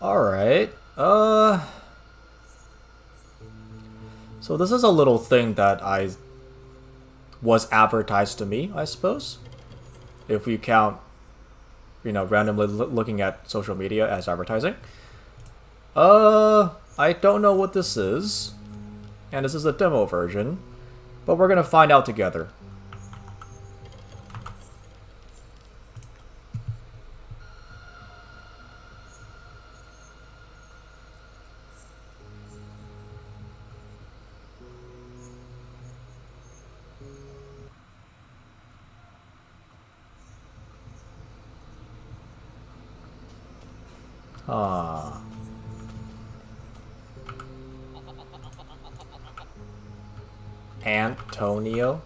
Alright. So this is a little thing that was advertised to me, I suppose. If we count, randomly looking at social media as advertising. I don't know what this is. And this is a demo version. But we're gonna find out together. Ah. Antonio?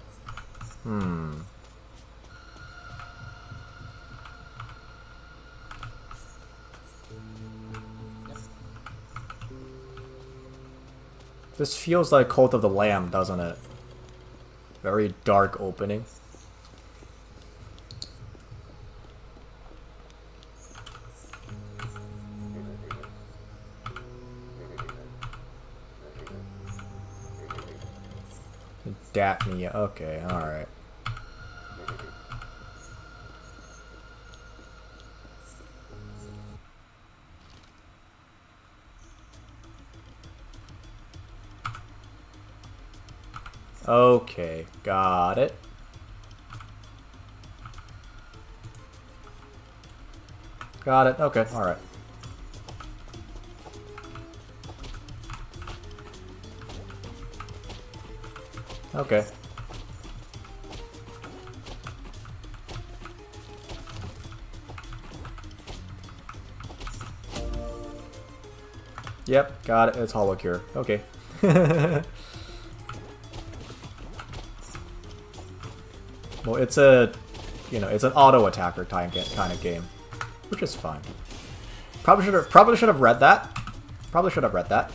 This feels like Cult of the Lamb, doesn't it? Very dark opening. Daphne, okay, alright. Okay, got it. Got it, okay, alright. Okay. Yep, got it. It's Holocure. Okay. Well, it's it's an auto attacker kind of game, which is fine. Probably should have read that. Probably should have read that.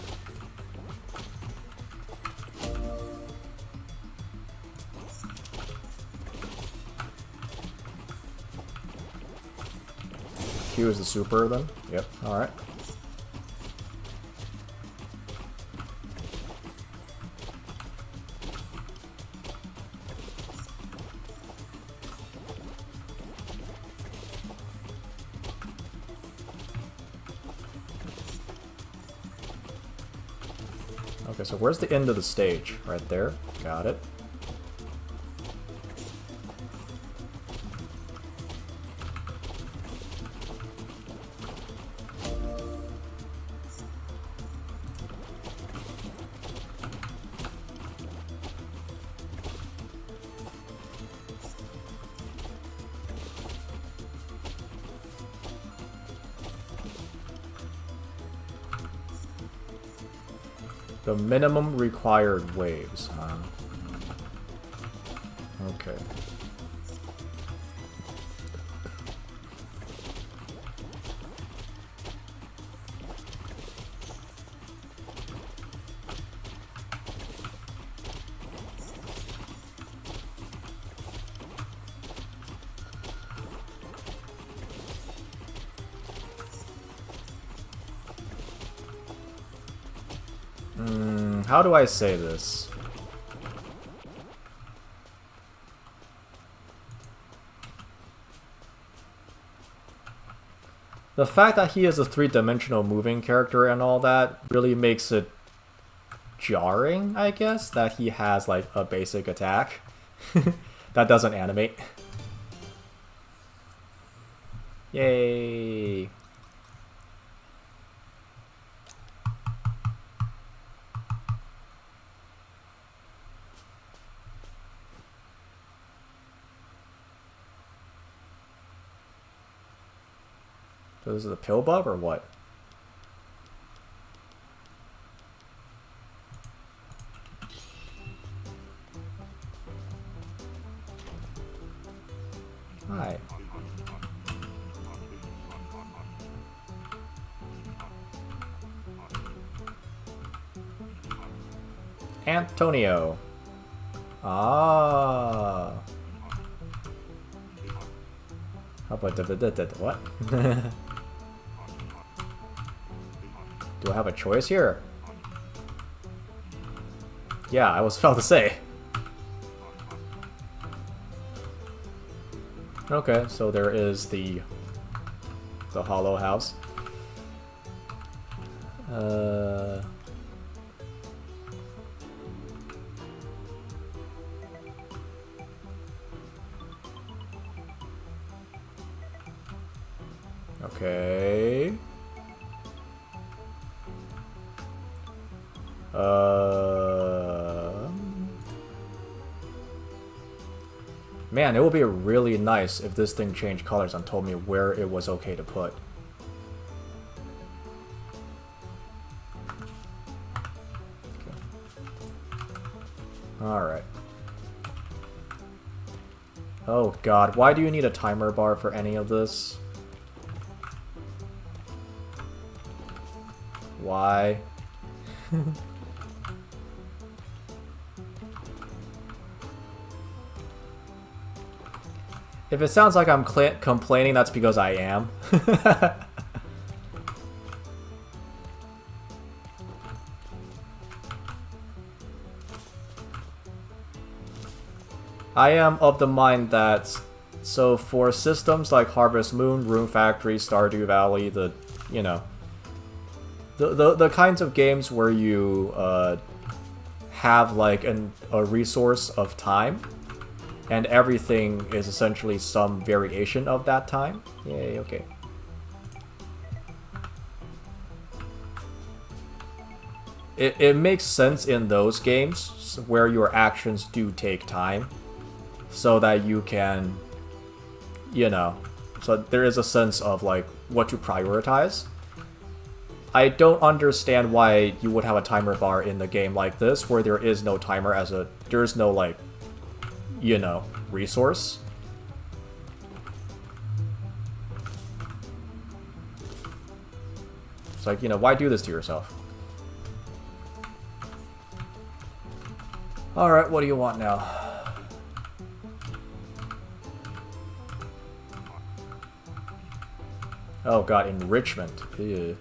Q is the super then? Yep, alright. Okay, so where's the end of the stage? Right there. Got it. The minimum required waves, huh? Okay. How do I say this? The fact that he is a three-dimensional moving character and all that really makes it jarring, I guess, that he has like a basic attack that doesn't animate. Yay! So this is a pill buff or what? Hi. Antonio. Ah. How about what? Do I have a choice here? Yeah, I was about to say. Okay, so there is the hollow house. Okay. Man, it would be really nice if this thing changed colors and told me where it was okay to put. Alright. Oh god, why do you need a timer bar for any of this? Why? If it sounds like I'm complaining, that's because I am. I am of the mind that, so for systems like Harvest Moon, Rune Factory, Stardew Valley, the kinds of games where you have like a resource of time, and everything is essentially some variation of that time. Yay, okay. It makes sense in those games where your actions do take time, so that you can, so there is a sense of like what to prioritize. I don't understand why you would have a timer bar in the game like this, where there is no timer there's no like, resource. It's like, why do this to yourself? Alright, what do you want now? Oh god, enrichment. Ew.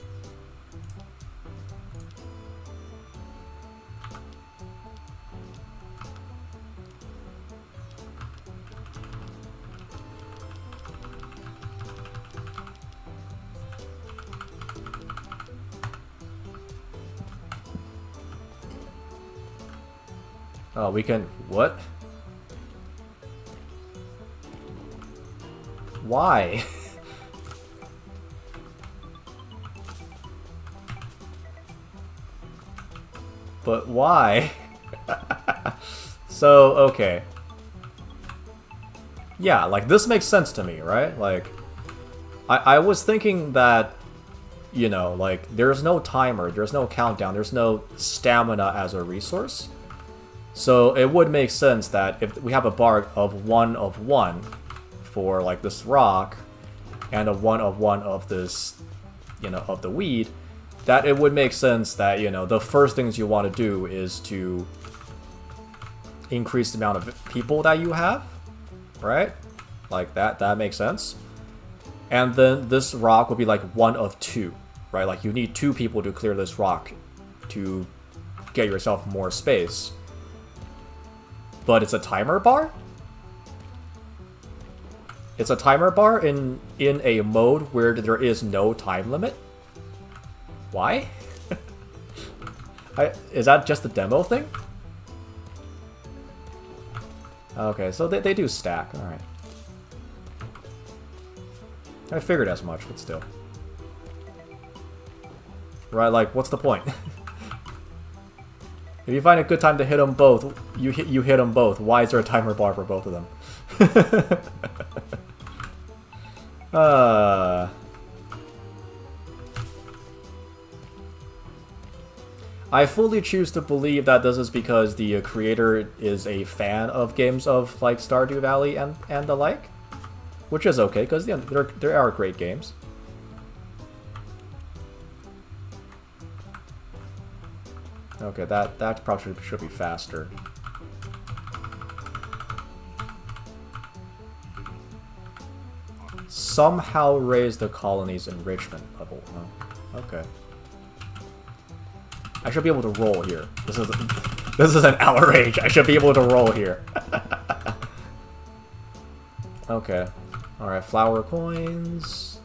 Oh, we can... What? Why? But why? So, okay. Yeah, like, this makes sense to me, right? Like, I was thinking that, like, there's no timer, there's no countdown, there's no stamina as a resource. So it would make sense that if we have a bar of 1 of 1 for, like, this rock, and a 1 of 1 of this, of the weed, that it would make sense that, the first things you want to do is to increase the amount of people that you have, right? Like, that makes sense. And then this rock would be, like, 1 of 2, right? Like, you need 2 people to clear this rock to get yourself more space. But it's a timer bar? It's a timer bar in a mode where there is no time limit? Why? Is that just the demo thing? Okay, so they do stack, alright. I figured as much, but still. Right, like, what's the point? If you find a good time to hit them both, you hit them both. Why is there a timer bar for both of them? I fully choose to believe that this is because the creator is a fan of games of like Stardew Valley and the like, which is okay because there are great games. Okay, that probably should be faster. Somehow raise the colony's enrichment level. Oh, okay. I should be able to roll here. This is an outrage. I should be able to roll here. Okay. Alright, flower coins.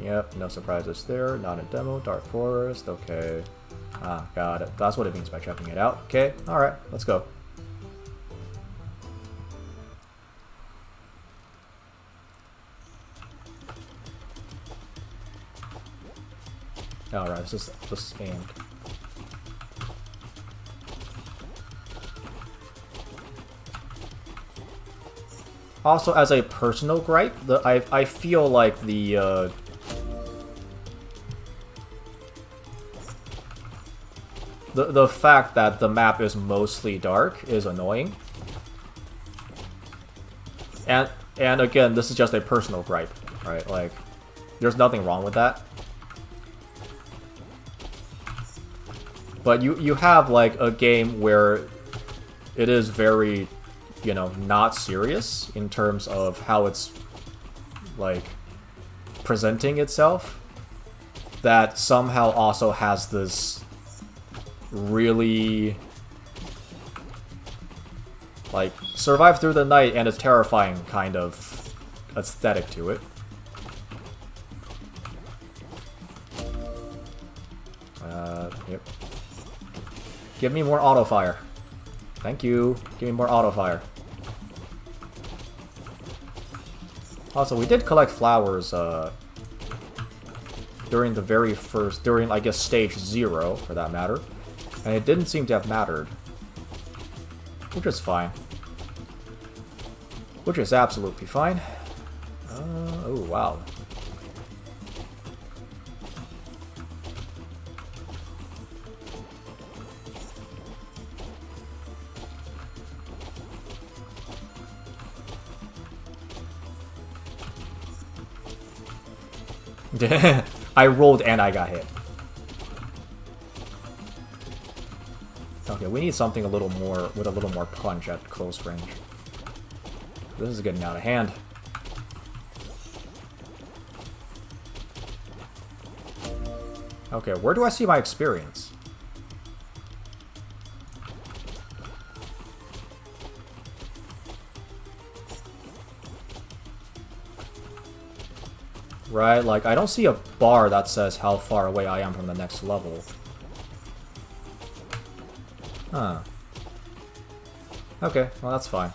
Yep, no surprises there. Not a demo. Dark Forest. Okay. Ah, got it. That's what it means by checking it out. Okay, alright, let's go. Alright, this is aimed. Also, as a personal gripe, I feel like the fact that the map is mostly dark is annoying. And again, this is just a personal gripe, right? Like, there's nothing wrong with that. But you have like a game where it is very, you know, not serious in terms of how it's like presenting itself, that somehow also has this really like survive through the night and it's terrifying kind of aesthetic to it. Yep. Give me more auto fire. Thank you. Give me more auto fire. Also, we did collect flowers during the very first, during I guess stage 0 for that matter, and it didn't seem to have mattered, which is fine. Which is absolutely fine. Oh wow. I rolled and I got hit. Okay, we need something a little more with a little more punch at close range. This is getting out of hand. Okay, where do I see my experience? Right, like, I don't see a bar that says how far away I am from the next level. Huh. Okay, well that's fine.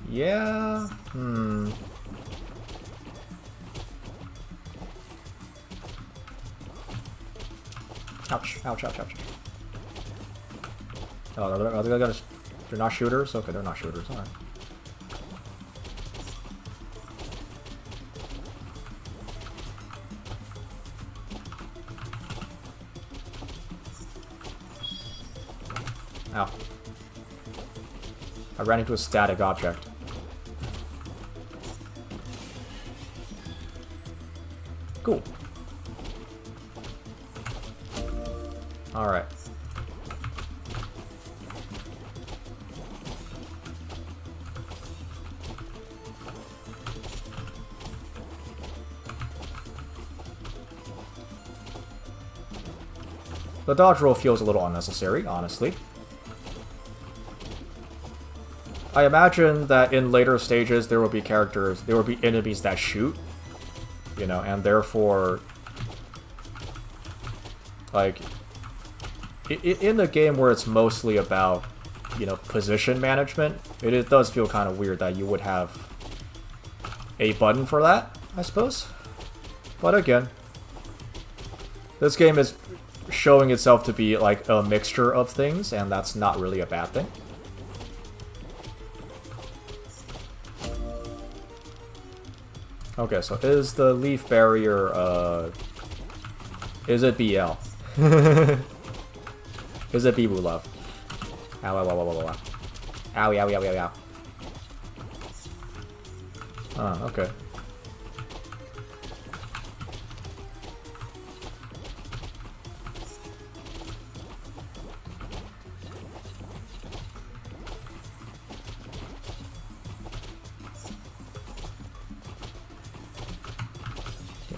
Yeah, Ouch, ouch, ouch, ouch. Oh, they're not shooters? Okay, they're not shooters, alright. Ow. I ran into a static object. Cool. Alright. The dodge roll feels a little unnecessary, honestly. I imagine that in later stages there will be enemies that shoot, you know, and therefore, like, in a game where it's mostly about, you know, position management, it does feel kind of weird that you would have a button for that, I suppose. But again, this game is showing itself to be like a mixture of things, and that's not really a bad thing. Okay, so is the leaf barrier, is it BL? Is it Bibu Love? Ow, ow, ow, ow, ow, ow. Ow, ow, ow, ow, ow. Ah, okay.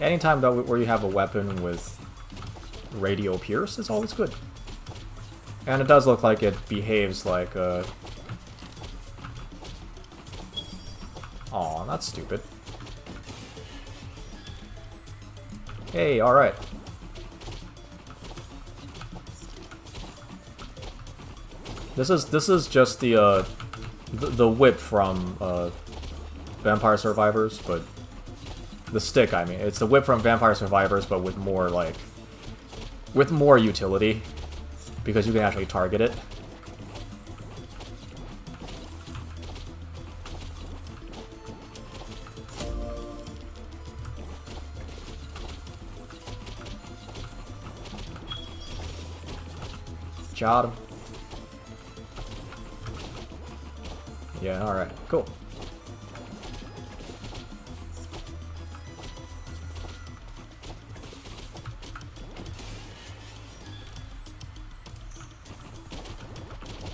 Anytime that where you have a weapon with radio pierce is always good. And it does look like it behaves like a... Aw, that's stupid. Hey, alright. This is just the whip from Vampire Survivors, but the stick, I mean. It's the whip from Vampire Survivors, but with more, like... with more utility. Because you can actually target it. Got him. Yeah, alright, cool.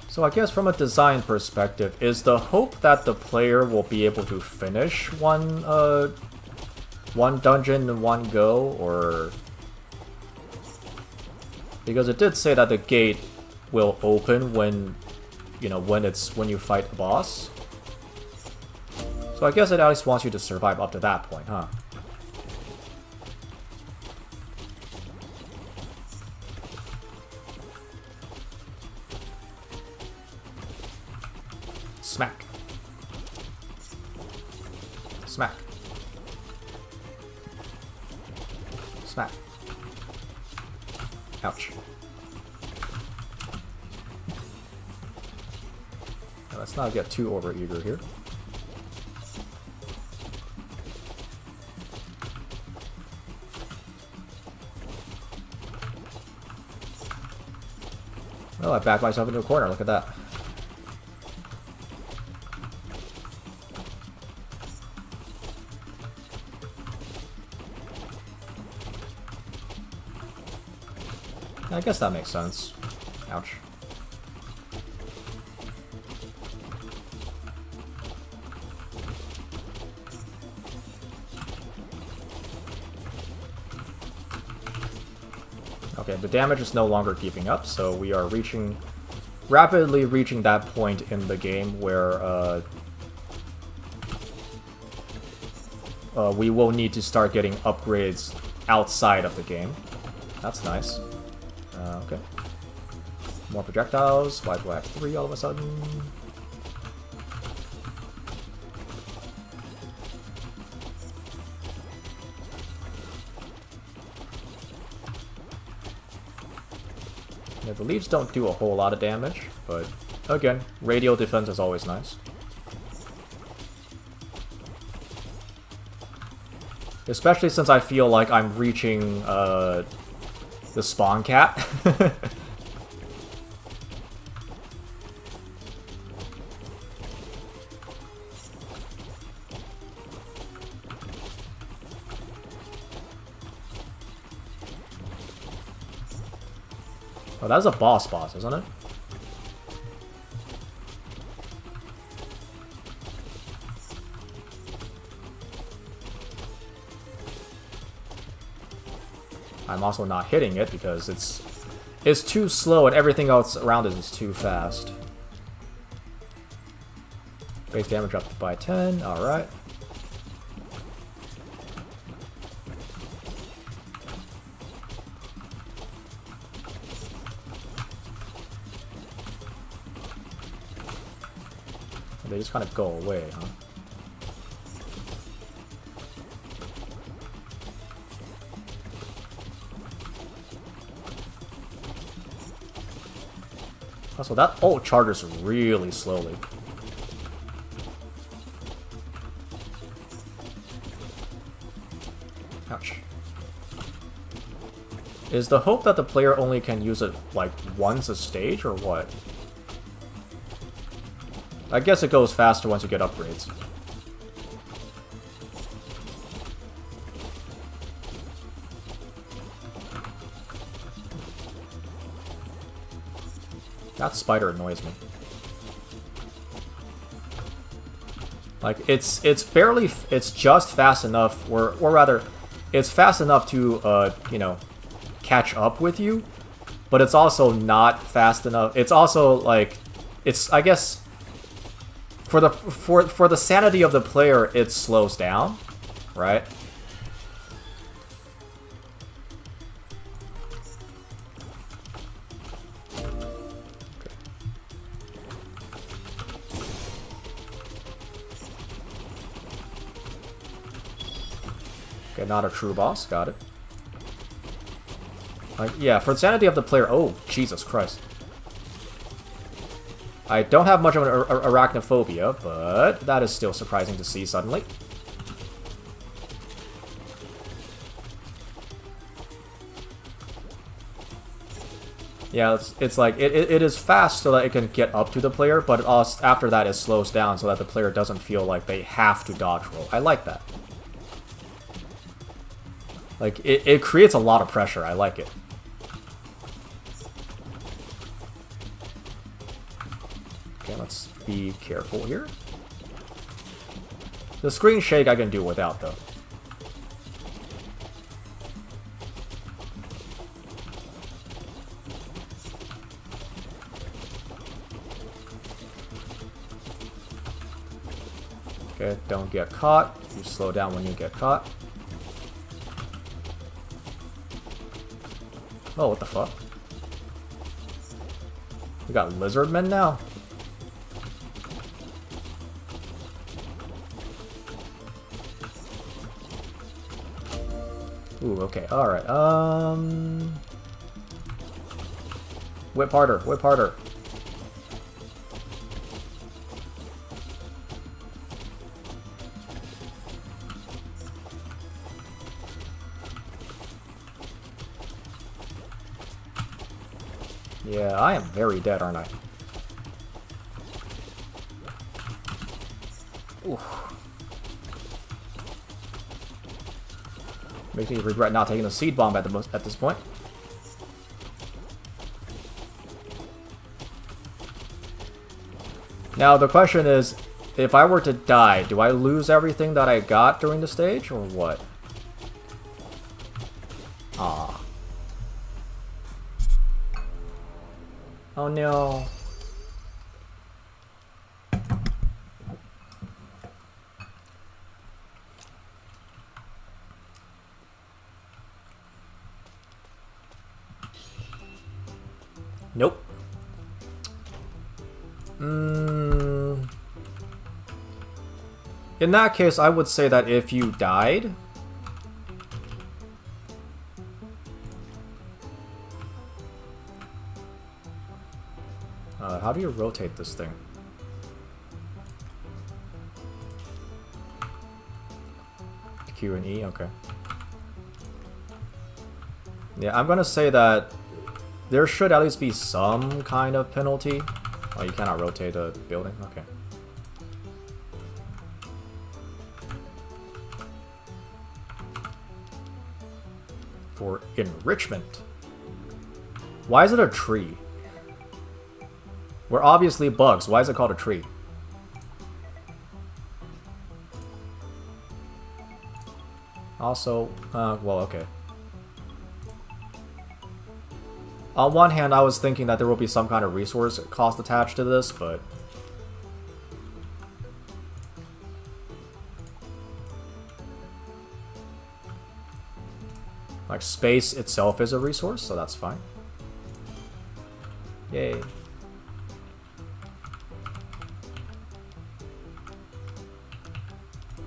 So I guess from a design perspective, is the hope that the player will be able to finish one dungeon in one go, or... Because it did say that the gate will open when, you know, when you fight the boss. So I guess it at least wants you to survive up to that point, huh? Smack. Smack. Smack. Ouch. Now, let's not get too overeager here. Oh, I backed myself into a corner, look at that. I guess that makes sense. Ouch. Okay, the damage is no longer keeping up, so we are rapidly reaching that point in the game where we will need to start getting upgrades outside of the game. That's nice. Okay. More projectiles. Why do I have 3 all of a sudden? Yeah, the leaves don't do a whole lot of damage, but again, radial defense is always nice. Especially since I feel like I'm reaching the spawn cap. Oh, that's a boss, isn't it? I'm also not hitting it because it's too slow and everything else around it is too fast. Base damage up by 10, alright. They just kind of go away, huh? Also, that ult charges really slowly. Ouch. Is the hope that the player only can use it, like, once a stage, or what? I guess it goes faster once you get upgrades. That spider annoys me. Like, it's barely, it's just fast enough, or rather, it's fast enough to, you know, catch up with you, but it's also not fast enough. It's also, like, it's, I guess, for the sanity of the player, it slows down, right? Okay, not a true boss. Got it. Like, yeah, for the sanity of the player... Oh, Jesus Christ. I don't have much of an arachnophobia, but that is still surprising to see suddenly. Yeah, it's like, it is fast so that it can get up to the player, but it also, after that it slows down so that the player doesn't feel like they have to dodge roll. I like that. Like, it creates a lot of pressure. I like it. Okay, let's be careful here. The screen shake I can do without, though. Okay, don't get caught. You slow down when you get caught. Oh, what the fuck? We got lizard men now? Ooh, okay, alright, whip harder, whip harder. Yeah, I am very dead, aren't I? Oof. Makes me regret not taking the seed bomb at this point. Now the question is, if I were to die, do I lose everything that I got during the stage, or what? Ah. Oh no. Nope. In that case, I would say that if you died... how do you rotate this thing? Q and E, okay. Yeah, I'm gonna say that there should at least be some kind of penalty. Oh, you cannot rotate a building? Okay. For enrichment. Why is it a tree? We're obviously bugs. Why is it called a tree? Also, well, okay. On one hand, I was thinking that there will be some kind of resource cost attached to this, but... like, space itself is a resource, so that's fine. Yay.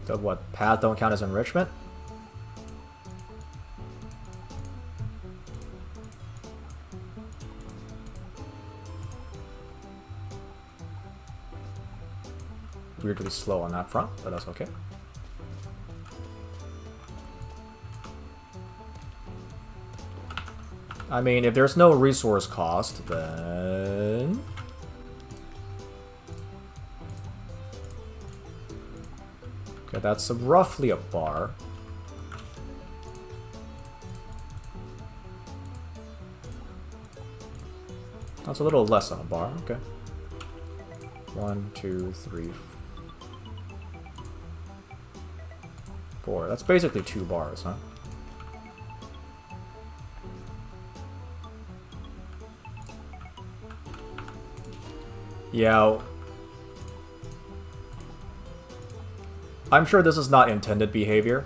So what, paths don't count as enrichment? Weirdly slow on that front, but that's okay. I mean, if there's no resource cost, then... okay, that's roughly a bar. That's a little less than a bar. Okay. 1, 2, 3, 4. That's basically 2 bars, huh? Yeah. I'm sure this is not intended behavior,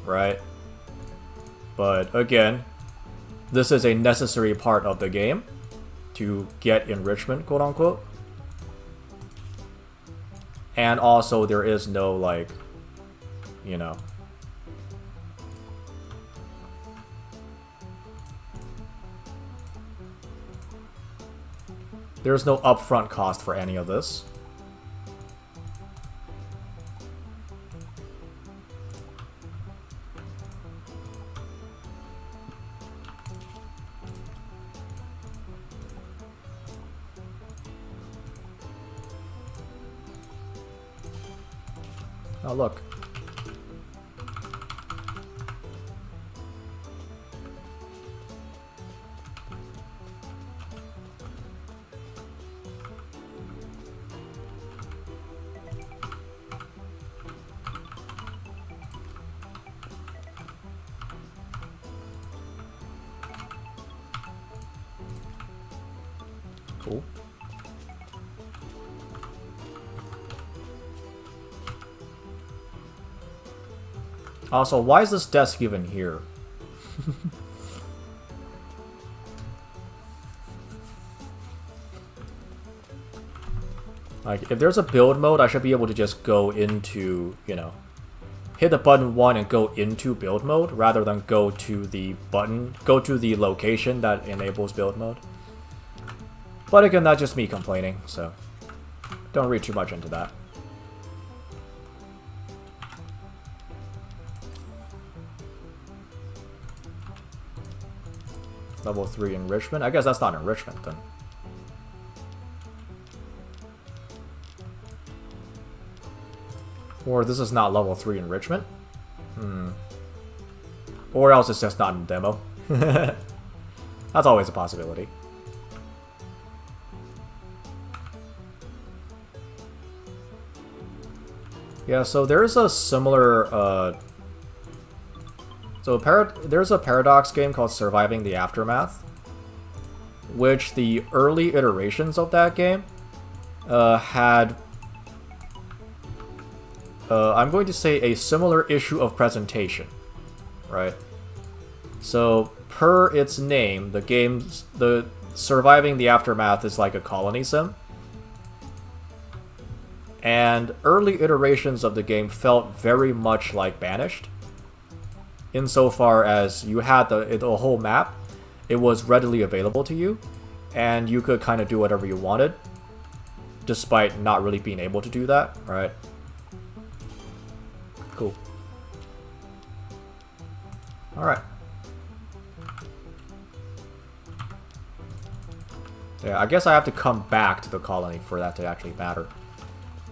right? But again, this is a necessary part of the game to get enrichment, quote unquote. And also there is no, like, you know, there's no upfront cost for any of this. Oh, look. Cool. Also, why is this desk even here? Like, if there's a build mode, I should be able to just go into, you know, hit the button 1 and go into build mode, rather than go to the location that enables build mode. But again, that's just me complaining, so don't read too much into that. Level 3 enrichment? I guess that's not enrichment then. Or this is not level 3 enrichment? Or else it's just not in demo. That's always a possibility. Yeah, so there's a similar, there's a Paradox game called Surviving the Aftermath, which the early iterations of that game had, I'm going to say, a similar issue of presentation, right? So, per its name, the Surviving the Aftermath is like a colony sim. And early iterations of the game felt very much like Banished. Insofar as you had the whole map, it was readily available to you, and you could kind of do whatever you wanted, despite not really being able to do that, right? Cool. Alright. Yeah, I guess I have to come back to the colony for that to actually matter.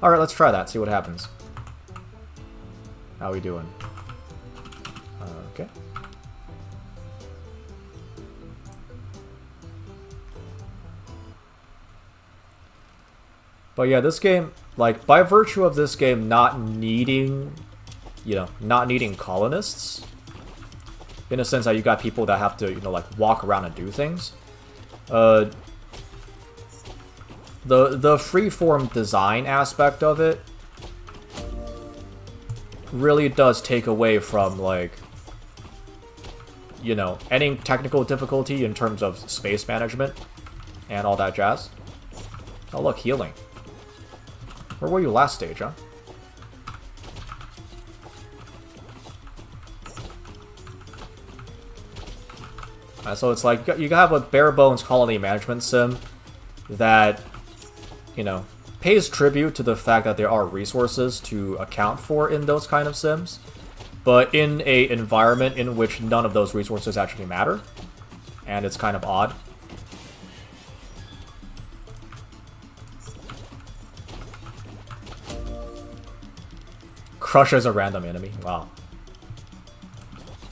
Alright, let's try that, see what happens. How we doing? Okay. But yeah, this game, like, by virtue of this game not needing, you know, not needing colonists, in a sense that you got people that have to, you know, like, walk around and do things, the freeform design aspect of it really does take away from, like, you know, any technical difficulty in terms of space management and all that jazz. Oh look, healing. Where were you last stage, huh? So it's like, you have a bare bones colony management sim that, you know, pays tribute to the fact that there are resources to account for in those kind of sims, but in a environment in which none of those resources actually matter, and it's kind of odd. Crushes a random enemy. Wow.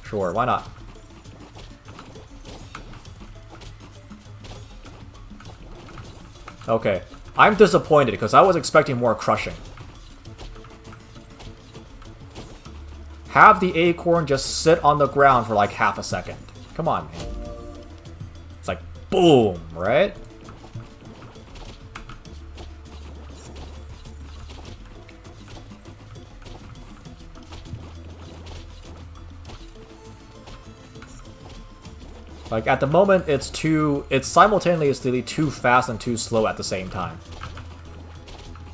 Sure, why not? Okay. I'm disappointed because I was expecting more crushing. Have the acorn just sit on the ground for like half a second. Come on, man. It's like, boom, right? Like, at the moment, it's simultaneously too fast and too slow at the same time.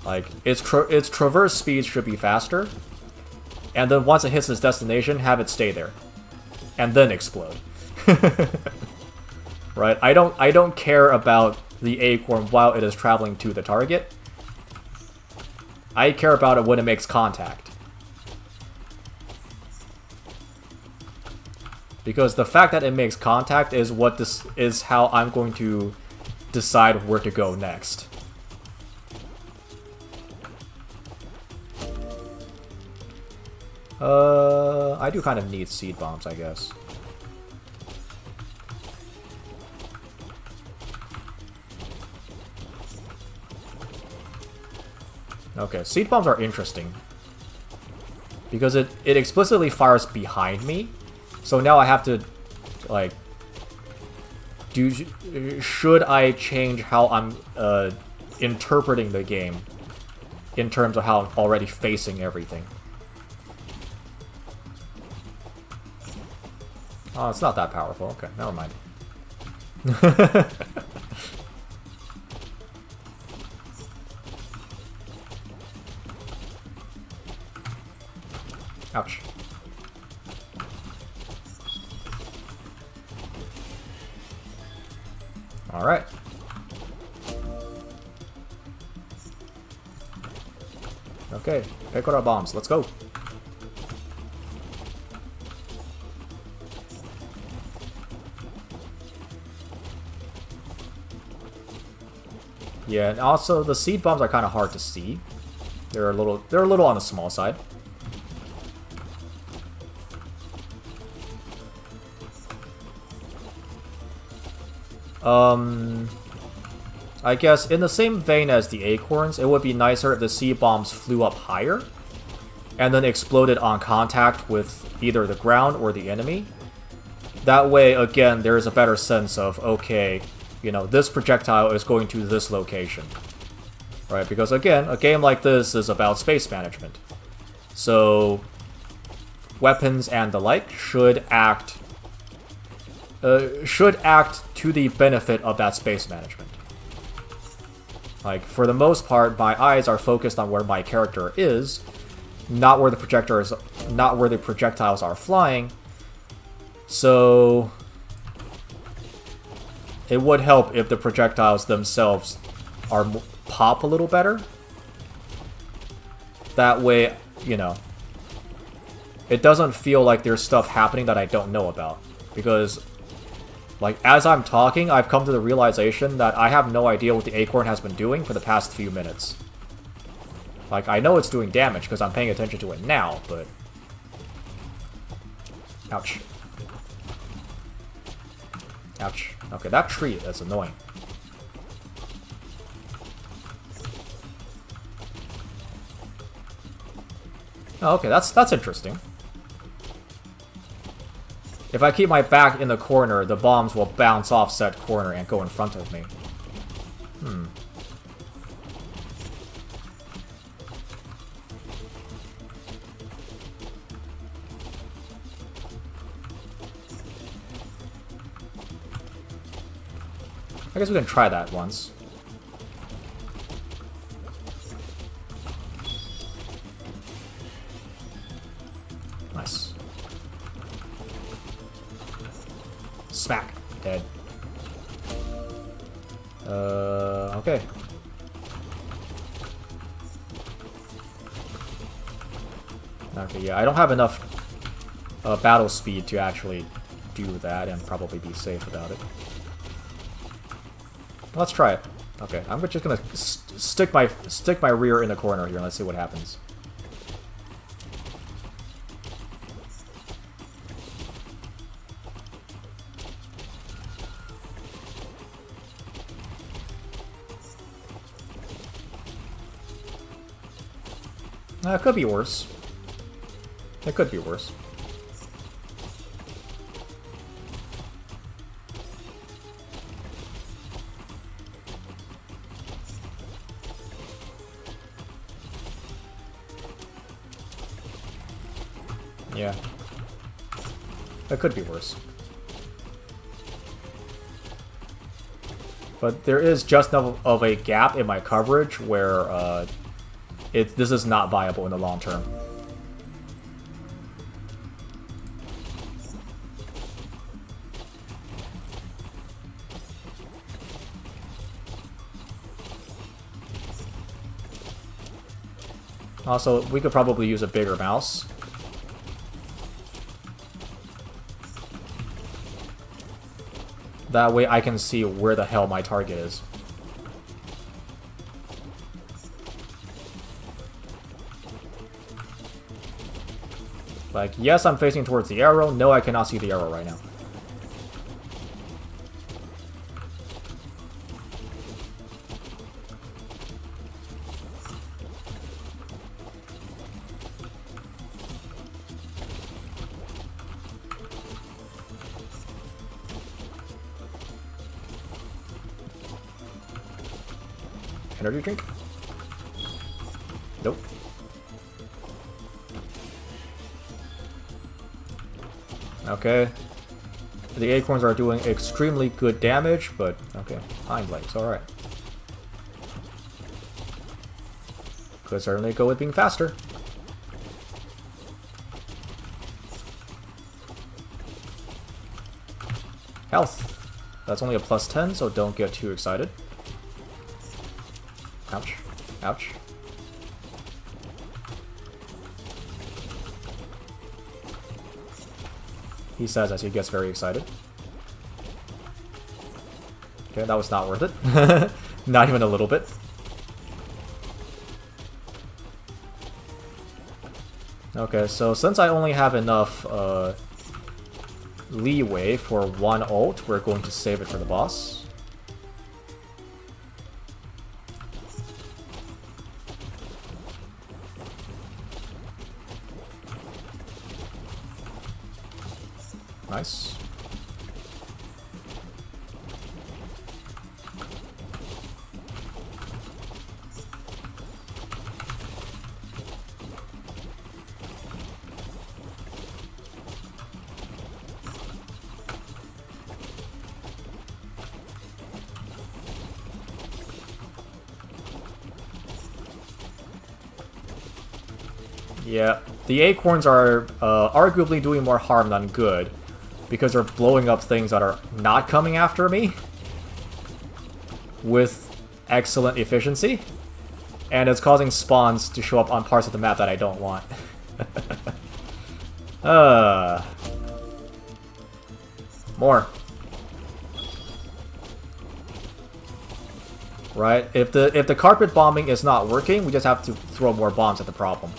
Like, its traverse speed should be faster, and then once it hits its destination, have it stay there. And then explode. Right? I don't care about the acorn while it is traveling to the target. I care about it when it makes contact. Because the fact that it makes contact is how I'm going to decide where to go next. I do kind of need seed bombs, I guess. Okay, seed bombs are interesting. Because it explicitly fires behind me. So now I have to, like, should I change how I'm interpreting the game in terms of how I'm already facing everything? Oh, it's not that powerful. Okay, never mind. Ouch. Alright. Okay, pick up our bombs. Let's go. Yeah, and also the seed bombs are kind of hard to see. They're a little on the small side. I guess in the same vein as the acorns, it would be nicer if the seed bombs flew up higher and then exploded on contact with either the ground or the enemy. That way, again, there's a better sense of, okay, you know, this projectile is going to this location. Right? Because again, a game like this is about space management. So, weapons and the like should act to the benefit of that space management. Like, for the most part, my eyes are focused on where my character is, not where the projectiles are flying. So it would help if the projectiles themselves pop a little better. That way, you know, it doesn't feel like there's stuff happening that I don't know about. Because, like, as I'm talking, I've come to the realization that I have no idea what the acorn has been doing for the past few minutes. Like, I know it's doing damage because I'm paying attention to it now, but... Ouch. Ouch. Okay, that tree is annoying. Oh, okay, that's interesting. If I keep my back in the corner, the bombs will bounce off said corner and go in front of me. Hmm. I guess we can try that once. Nice. Smack. Dead. Okay. Okay, yeah, I don't have enough battle speed to actually do that and probably be safe about it. Let's try it. Okay, I'm just gonna stick my rear in the corner here and let's see what happens. It could be worse. It could be worse. Yeah. It could be worse. But there is just enough of a gap in my coverage where this is not viable in the long term. Also, we could probably use a bigger mouse. That way I can see where the hell my target is. Like, yes, I'm facing towards the arrow. No, I cannot see the arrow right now. Energy drink? Nope. Okay. The acorns are doing extremely good damage, but okay. Hind legs, alright. Could certainly go with being faster. Health. That's only a plus 10, so don't get too excited. Ouch. Ouch. He says as he gets very excited. Okay, that was not worth it. Not even a little bit. Okay, so since I only have enough leeway for one ult, we're going to save it for the boss. Nice. Yeah, the acorns are arguably doing more harm than good, because they're blowing up things that are not coming after me with excellent efficiency, and it's causing spawns to show up on parts of the map that I don't want. More. Right? If the carpet bombing is not working, we just have to throw more bombs at the problem.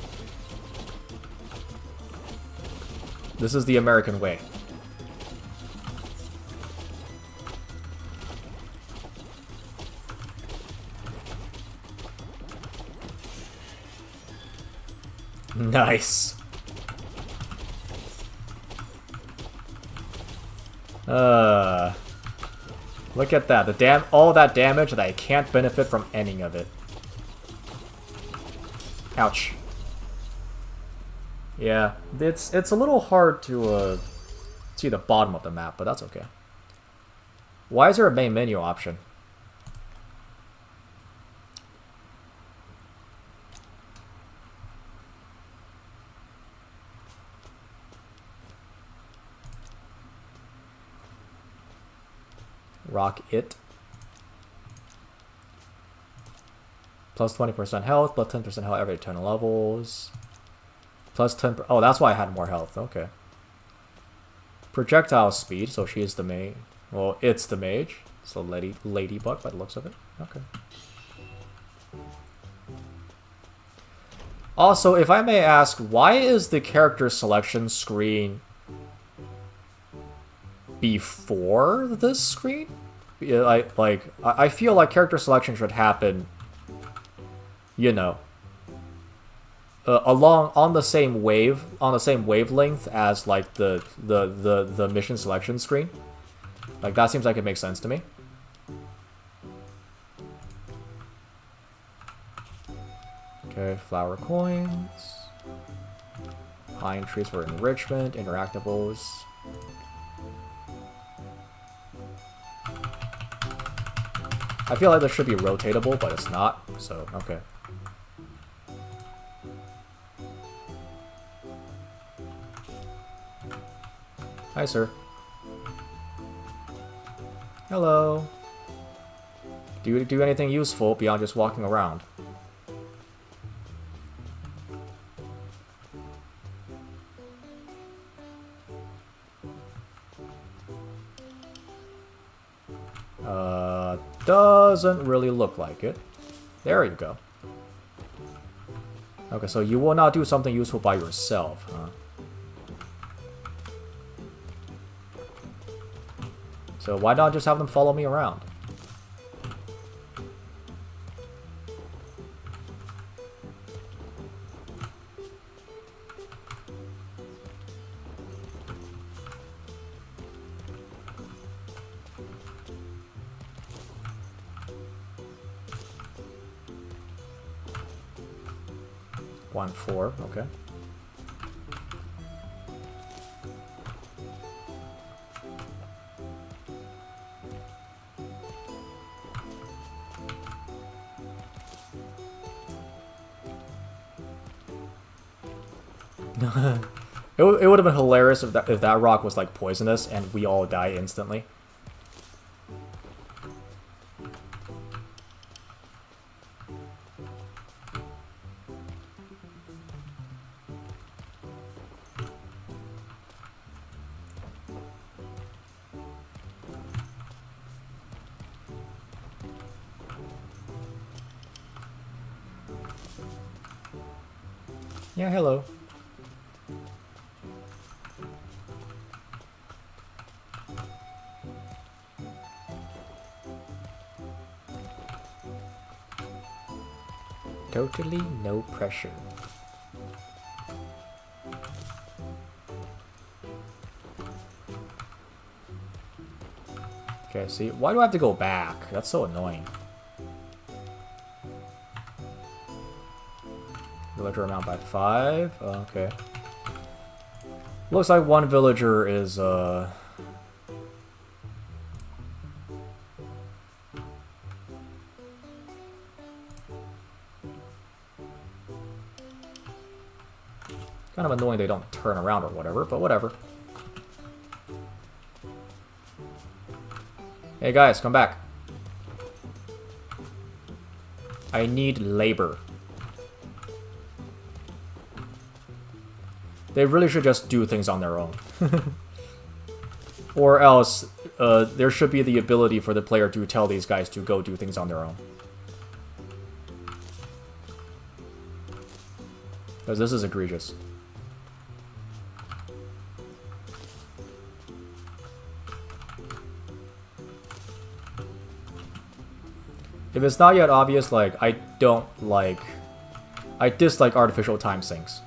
This is the American way. Nice. Look at that. All that damage that I can't benefit from any of it. Ouch. Yeah, it's a little hard to see the bottom of the map, but that's okay. Why is there a main menu option? Rock it. Plus 20% health, plus 10% health every 10 levels. Plus 10... Oh, that's why I had more health. Okay. Projectile speed, so she is the main... Well, it's the mage. It's a ladybug by the looks of it. Okay. Also, if I may ask, why is the character selection screen before this screen? I feel like character selection should happen, you know, on the same wavelength as like the mission selection screen. Like that seems like it makes sense to me. Okay, flower coins. Pine trees for enrichment, interactables. I feel like this should be rotatable, but it's not, so okay. Hi, sir. Hello. Do you do anything useful beyond just walking around? Doesn't really look like it. There you go. Okay, so you will not do something useful by yourself, huh? So why not just have them follow me around? One, four, okay. It would have been hilarious if that rock was like poisonous and we all die instantly. Yeah, hello. Totally no pressure. Okay, see, why do I have to go back? That's so annoying. Villager amount by 5. Okay. Looks like one villager is, kind of annoying they don't turn around or whatever, but whatever. Hey guys, come back. I need labor. They really should just do things on their own. Or else, there should be the ability for the player to tell these guys to go do things on their own. Because this is egregious. If it's not yet obvious, like, I dislike artificial time sinks.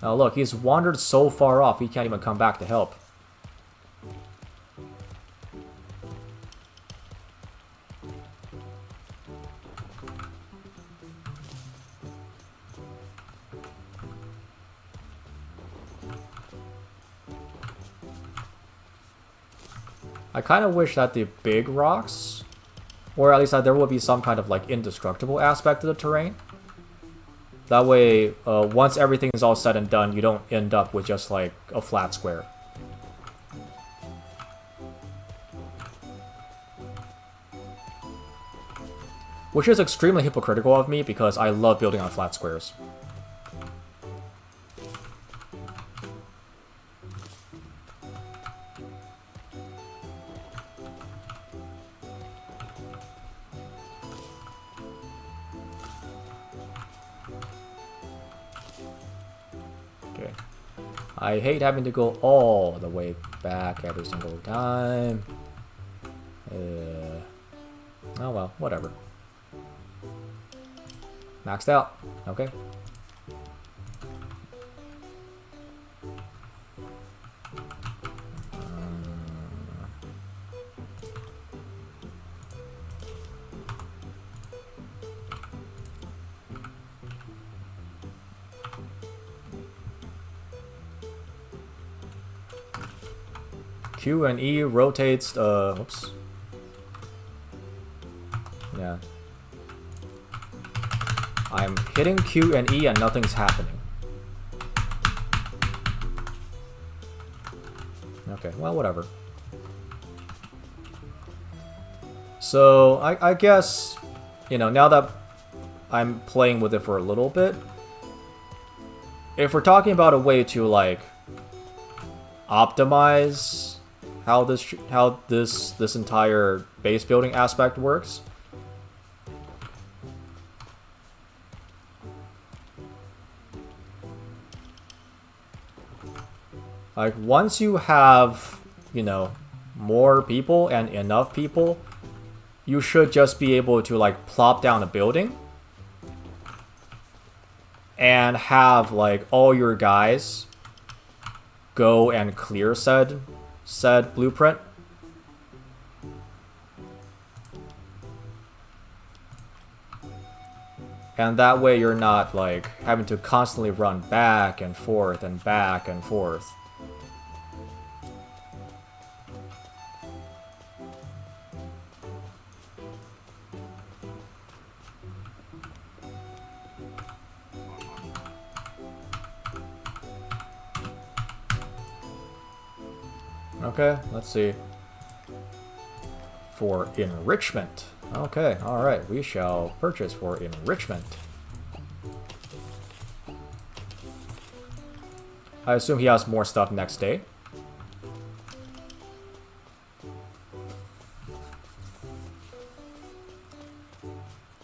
Now look, he's wandered so far off, he can't even come back to help. I kind of wish that the big rocks, or at least that there would be some kind of like indestructible aspect to the terrain. That way, once everything is all said and done, you don't end up with just like a flat square. Which is extremely hypocritical of me because I love building on flat squares. I hate having to go all the way back every single time. Oh well, whatever. Maxed out. Okay. Q and E rotates, oops. Yeah. I'm hitting Q and E and nothing's happening. Okay, well, whatever. So, I guess, you know, now that I'm playing with it for a little bit, if we're talking about a way to, like, optimize how this entire base building aspect works, like once you have, you know, more people and enough people, you should just be able to like plop down a building and have like all your guys go and clear said blueprint. And that way you're not like having to constantly run back and forth and back and forth. Okay, let's see. For enrichment. Okay, alright, we shall purchase for enrichment. I assume he has more stuff next day.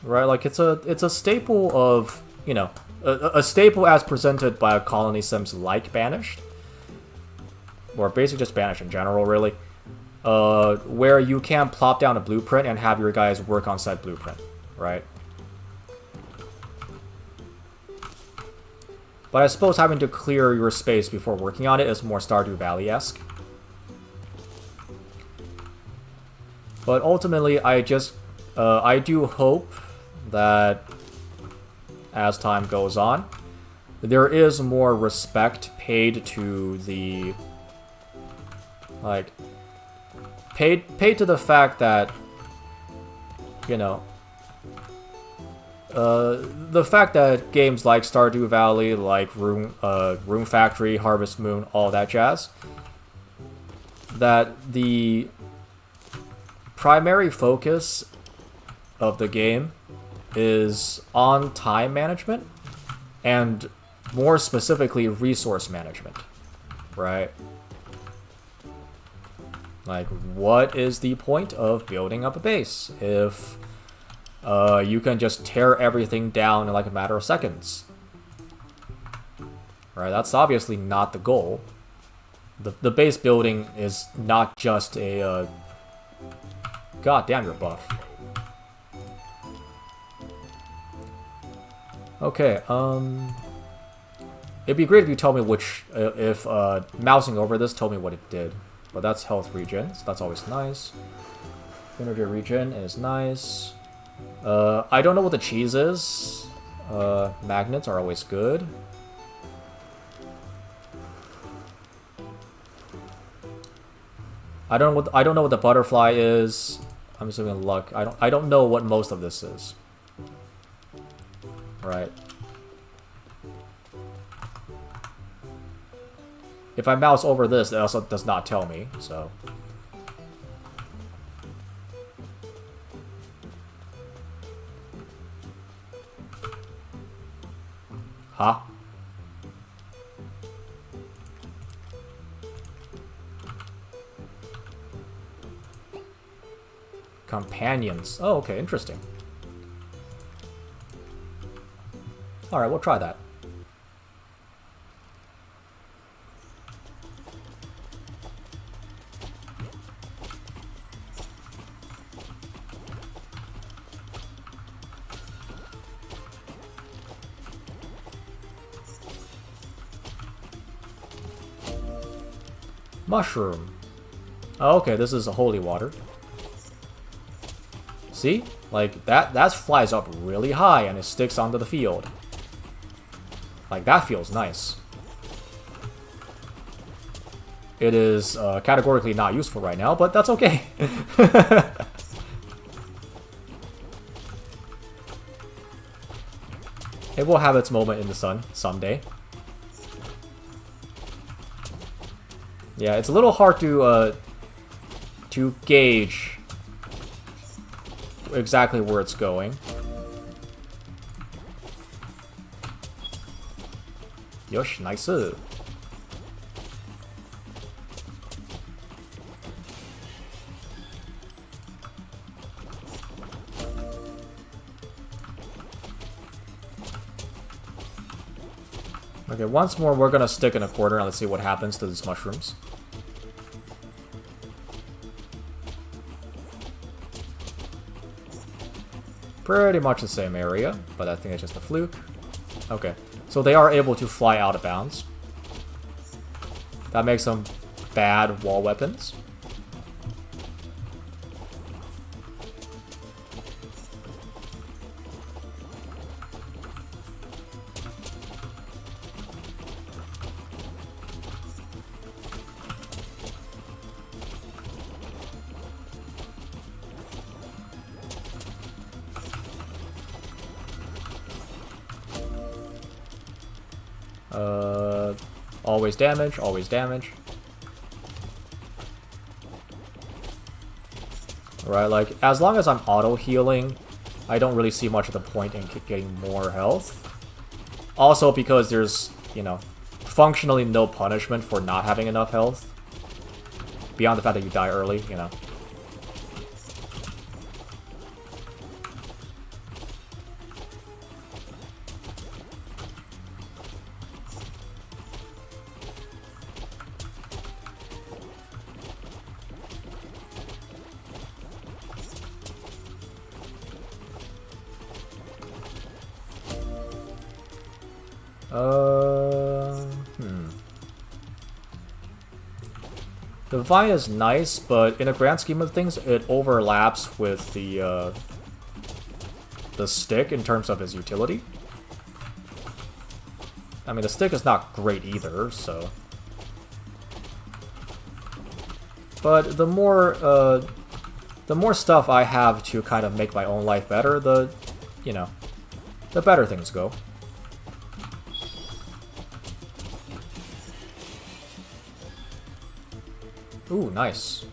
Right, like it's a staple of, you know, a staple as presented by a colony sims like Banished. Or basically just Banished in general, really. Where you can plop down a blueprint and have your guys work on said blueprint, right? But I suppose having to clear your space before working on it is more Stardew Valley-esque. But ultimately, I do hope that as time goes on, there is more respect paid to the, like, paid to the fact that, you know, the fact that games like Stardew Valley, like Room Factory, Harvest Moon, all that jazz, that the primary focus of the game is on time management and more specifically resource management, right? Like, what is the point of building up a base if you can just tear everything down in like a matter of seconds? Right, that's obviously not the goal. The base building is not just a... God damn, you're buff. Okay, it'd be great if you tell me which... if mousing over this told me what it did. But that's health regen, so that's always nice. Energy regen is nice. I don't know what the cheese is. Magnets are always good. I don't know what the butterfly is. I'm assuming luck. I don't know what most of this is. Right. If I mouse over this, it also does not tell me, so... Huh? Companions. Oh, okay, interesting. Alright, we'll try that. Mushroom. Oh, okay, this is a holy water. See? Like, that flies up really high and it sticks onto the field. Like, that feels nice. It is categorically not useful right now, but that's okay. It will have its moment in the sun someday. Yeah, it's a little hard to gauge exactly where it's going. Yosh, nice. Okay, once more we're gonna stick in a corner and let's see what happens to these mushrooms. Pretty much the same area, but I think it's just a fluke. Okay, so they are able to fly out of bounds. That makes them bad wall weapons. Always damage, always damage. Right, like, as long as I'm auto-healing, I don't really see much of the point in getting more health. Also because there's, you know, functionally no punishment for not having enough health. Beyond the fact that you die early, you know. The vine is nice, but in the grand scheme of things, it overlaps with the stick in terms of its utility. I mean, the stick is not great either, so... But the more stuff I have to kind of make my own life better, the better things go. Ooh, nice.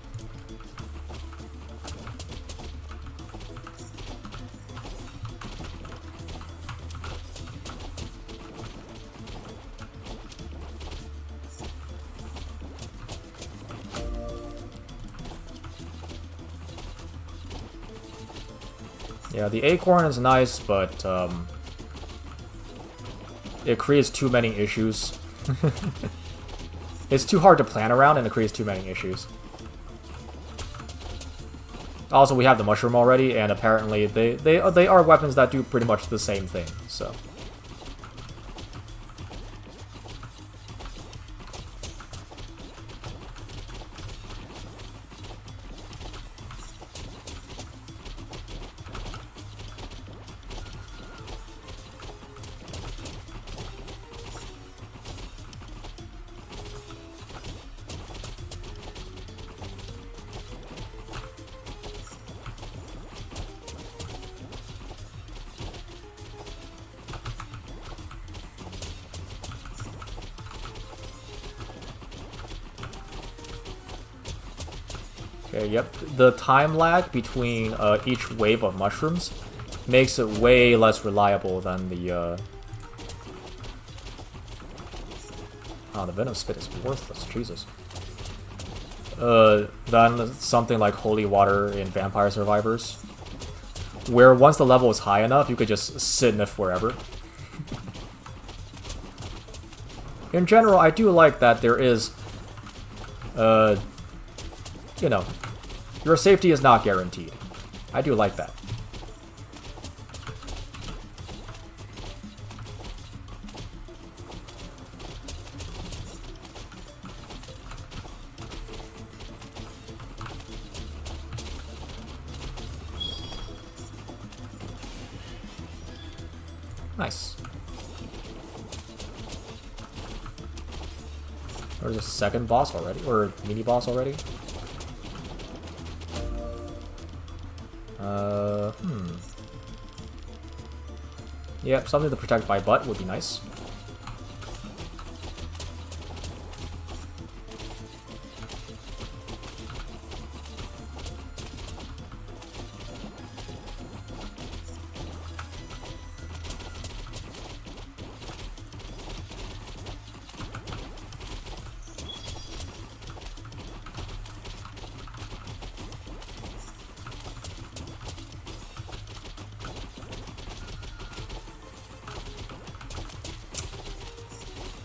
Yeah, the acorn is nice, but it creates too many issues. It's too hard to plan around, and it creates too many issues. Also, we have the mushroom already, and apparently they are weapons that do pretty much the same thing, so... Okay, yep. The time lag between each wave of mushrooms makes it way less reliable than the... Oh, the venom spit is worthless, Jesus. Than something like holy water in Vampire Survivors, where once the level is high enough, you could just sit in it forever. In general, I do like that there is... you know, your safety is not guaranteed. I do like that. Nice. There's a second boss already, or mini boss already. Yep, something to protect my butt would be nice.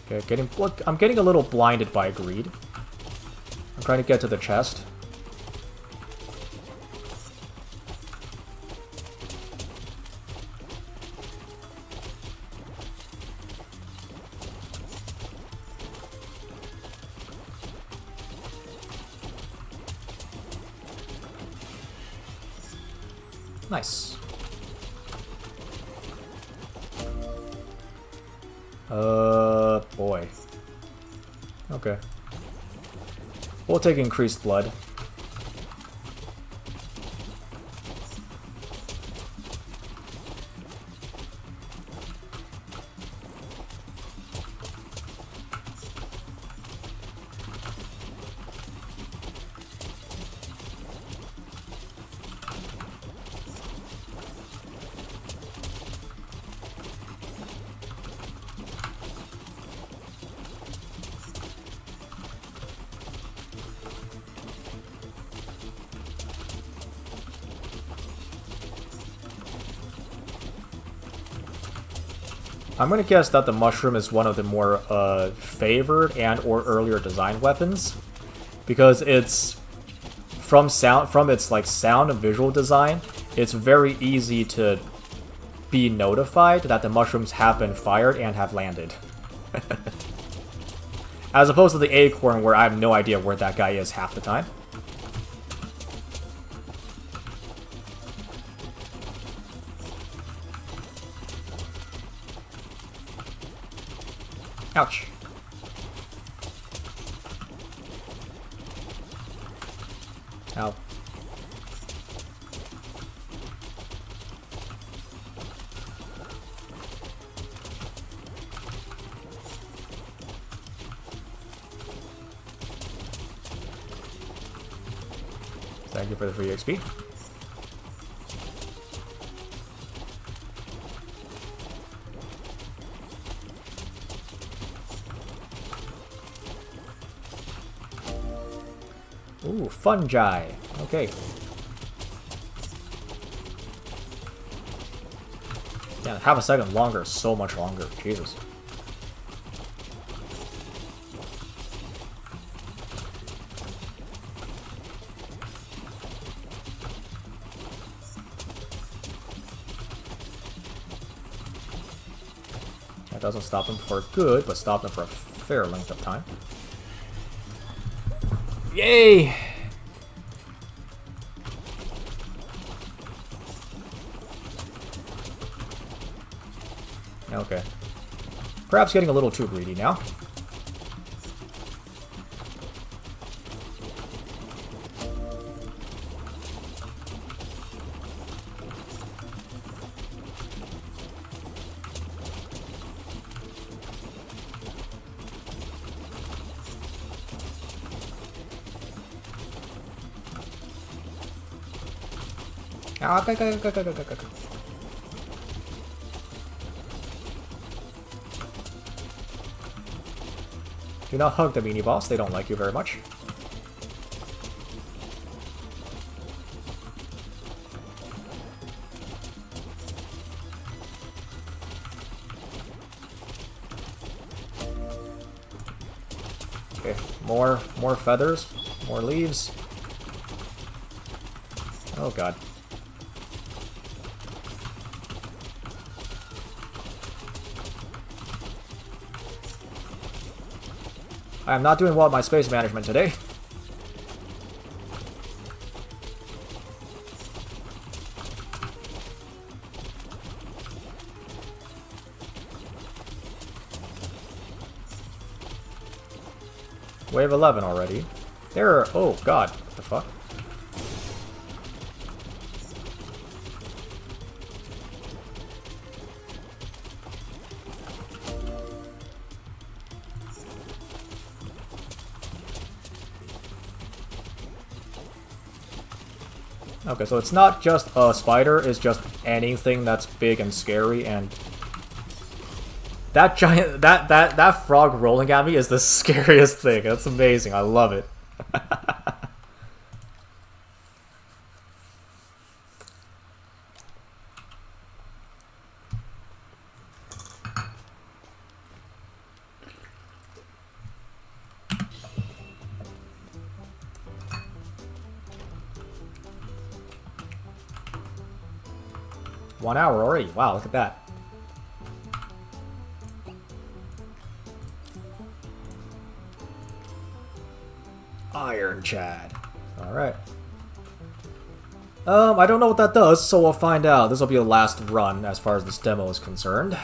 Okay, I'm getting a little blinded by greed. I'm trying to get to the chest. Nice. Boy. Okay. We'll take increased blood. I'm gonna guess that the mushroom is one of the more favored and or earlier design weapons, because it's from its like sound and visual design, it's very easy to be notified that the mushrooms have been fired and have landed. As opposed to the acorn, where I have no idea where that guy is half the time. Ouch. Ow. Thank you for the free XP. Ooh, fungi. Okay. Yeah, half a second longer is so much longer. Jesus. That doesn't stop them for good, but stop them for a fair length of time. Yay! Okay. Perhaps getting a little too greedy now. Go. Do not hug the mini boss, they don't like you very much. Okay, more feathers, more leaves. Oh god. I am not doing well at my space management today. Wave 11 already. There are... Oh, God. What the fuck? Okay, so it's not just a spider, it's just anything that's big and scary, and that giant that frog rolling at me is the scariest thing. That's amazing. I love it. One hour already. Wow, look at that. Iron Chad. Alright. I don't know what that does, so we'll find out. This will be the last run as far as this demo is concerned.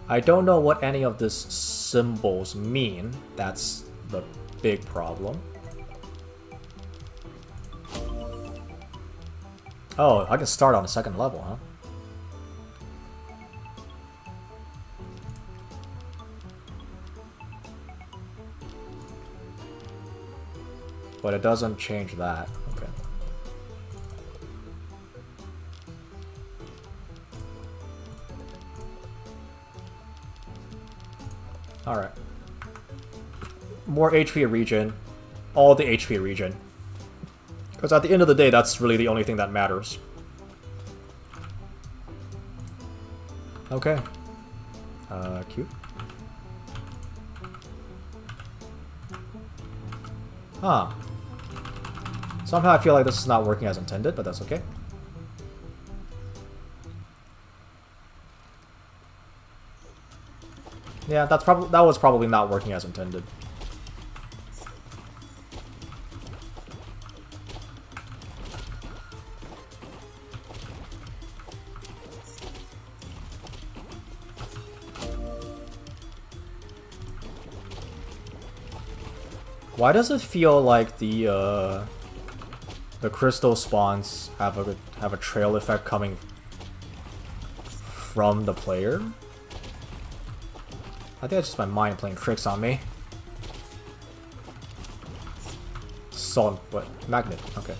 I don't know what any of these symbols mean. That's the big problem. Oh, I can start on the second level, huh? But it doesn't change that. Okay. Alright. More HP region. All the HP region. Because at the end of the day, that's really the only thing that matters. Okay. Cute. Huh. Somehow I feel like this is not working as intended, but that's okay. Yeah, that was probably not working as intended. Why does it feel like the crystal spawns have a trail effect coming from the player? I think that's just my mind playing tricks on me. Salt, what? Magnet, okay.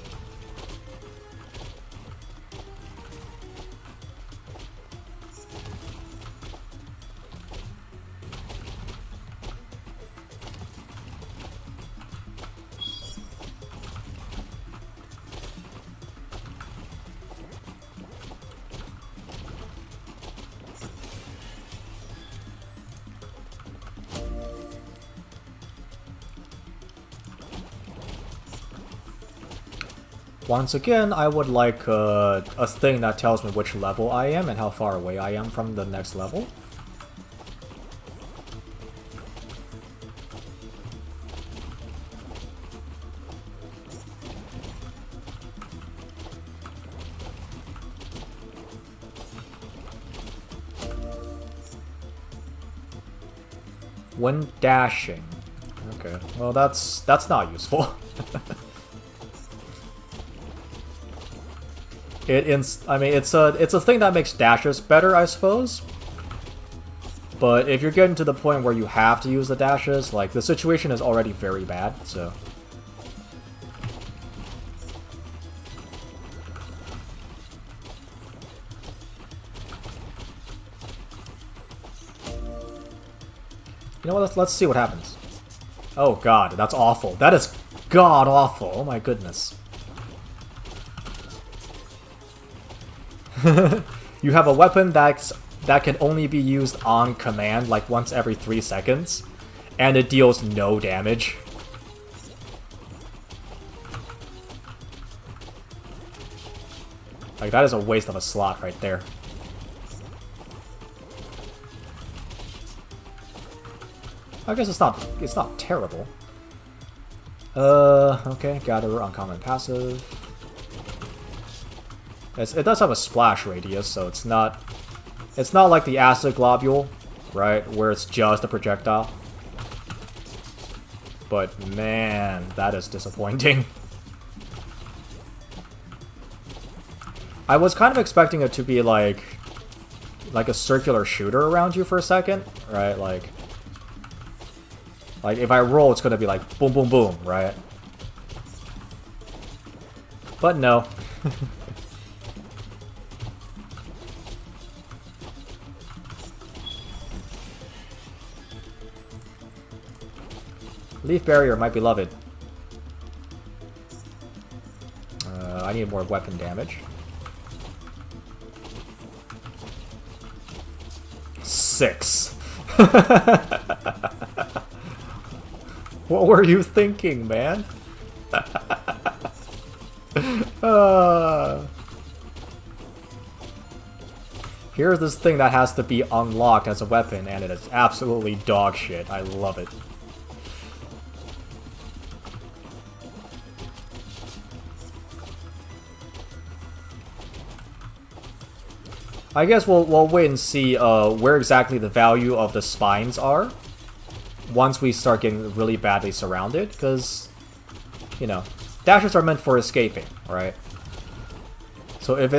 Once again, I would like a thing that tells me which level I am and how far away I am from the next level. When dashing. Okay, well that's not useful. I mean, it's a thing that makes dashes better, I suppose. But if you're getting to the point where you have to use the dashes, like, the situation is already very bad, so... You know what, let's see what happens. Oh god, that's awful. That is god-awful. Oh my goodness. You have a weapon that can only be used on command, like once every 3 seconds, and it deals no damage. Like, that is a waste of a slot right there. I guess it's not terrible. Okay, gather uncommon passive. It does have a splash radius, so it's not like the acid globule, right, where it's just a projectile. But man, that is disappointing. I was kind of expecting it to be like a circular shooter around you for a second, right? Like if I roll, it's gonna be like boom, boom, boom, right? But no. Leaf barrier, my beloved. I need more weapon damage. 6. What were you thinking, man? Here's this thing that has to be unlocked as a weapon, and it is absolutely dog shit. I love it. I guess we'll wait and see where exactly the value of the spines are once we start getting really badly surrounded, because, you know, dashes are meant for escaping, right? So if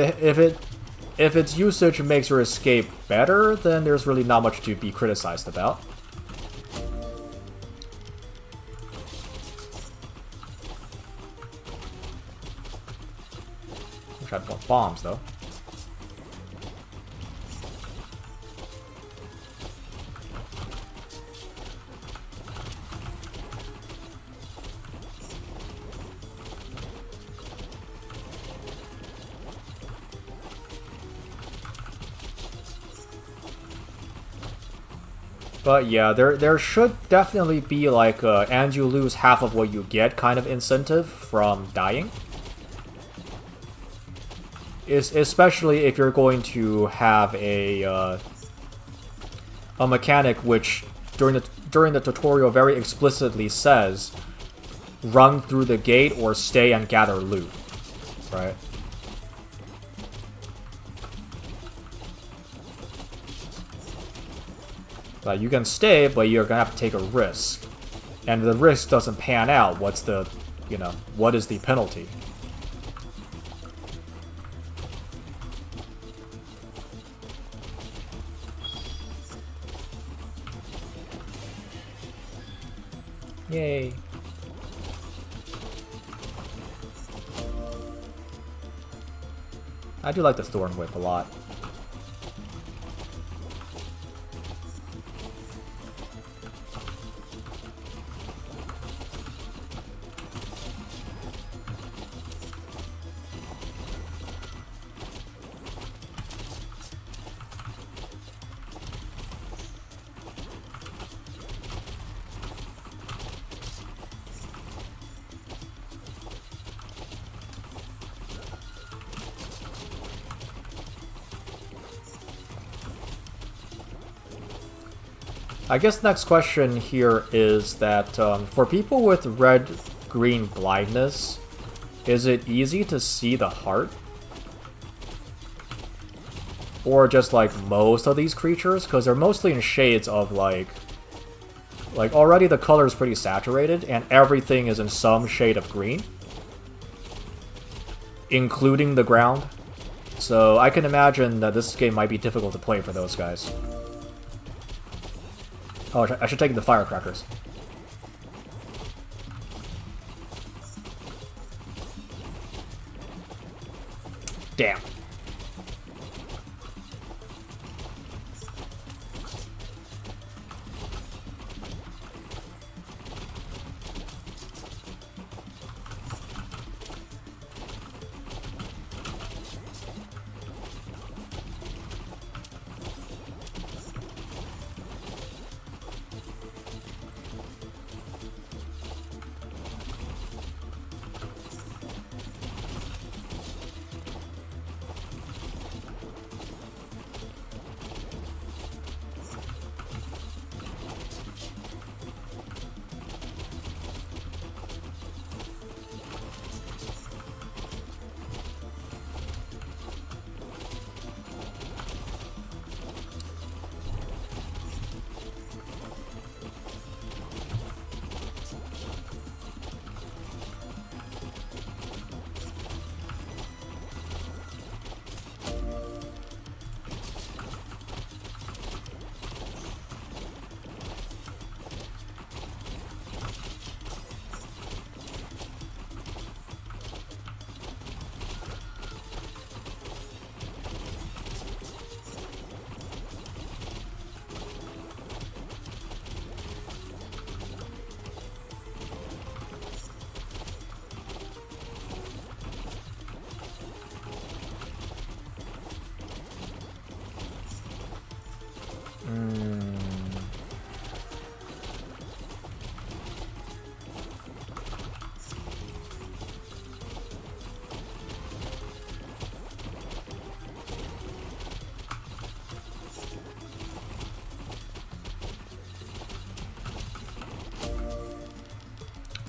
its usage makes your escape better, then there's really not much to be criticized about. Wish I had more bombs, though. But yeah, there should definitely be like and you lose half of what you get kind of incentive from dying. Especially if you're going to have a mechanic which during the tutorial very explicitly says run through the gate or stay and gather loot, right? You can stay, but you're gonna have to take a risk. And if the risk doesn't pan out, what's the, you know, what is the penalty? Yay. I do like the Thorn Whip a lot. I guess next question here is that for people with red-green blindness, is it easy to see the heart? Or just like most of these creatures? Because they're mostly in shades of like already the color is pretty saturated and everything is in some shade of green. Including the ground. So I can imagine that this game might be difficult to play for those guys. Oh, I should take the firecrackers. Damn.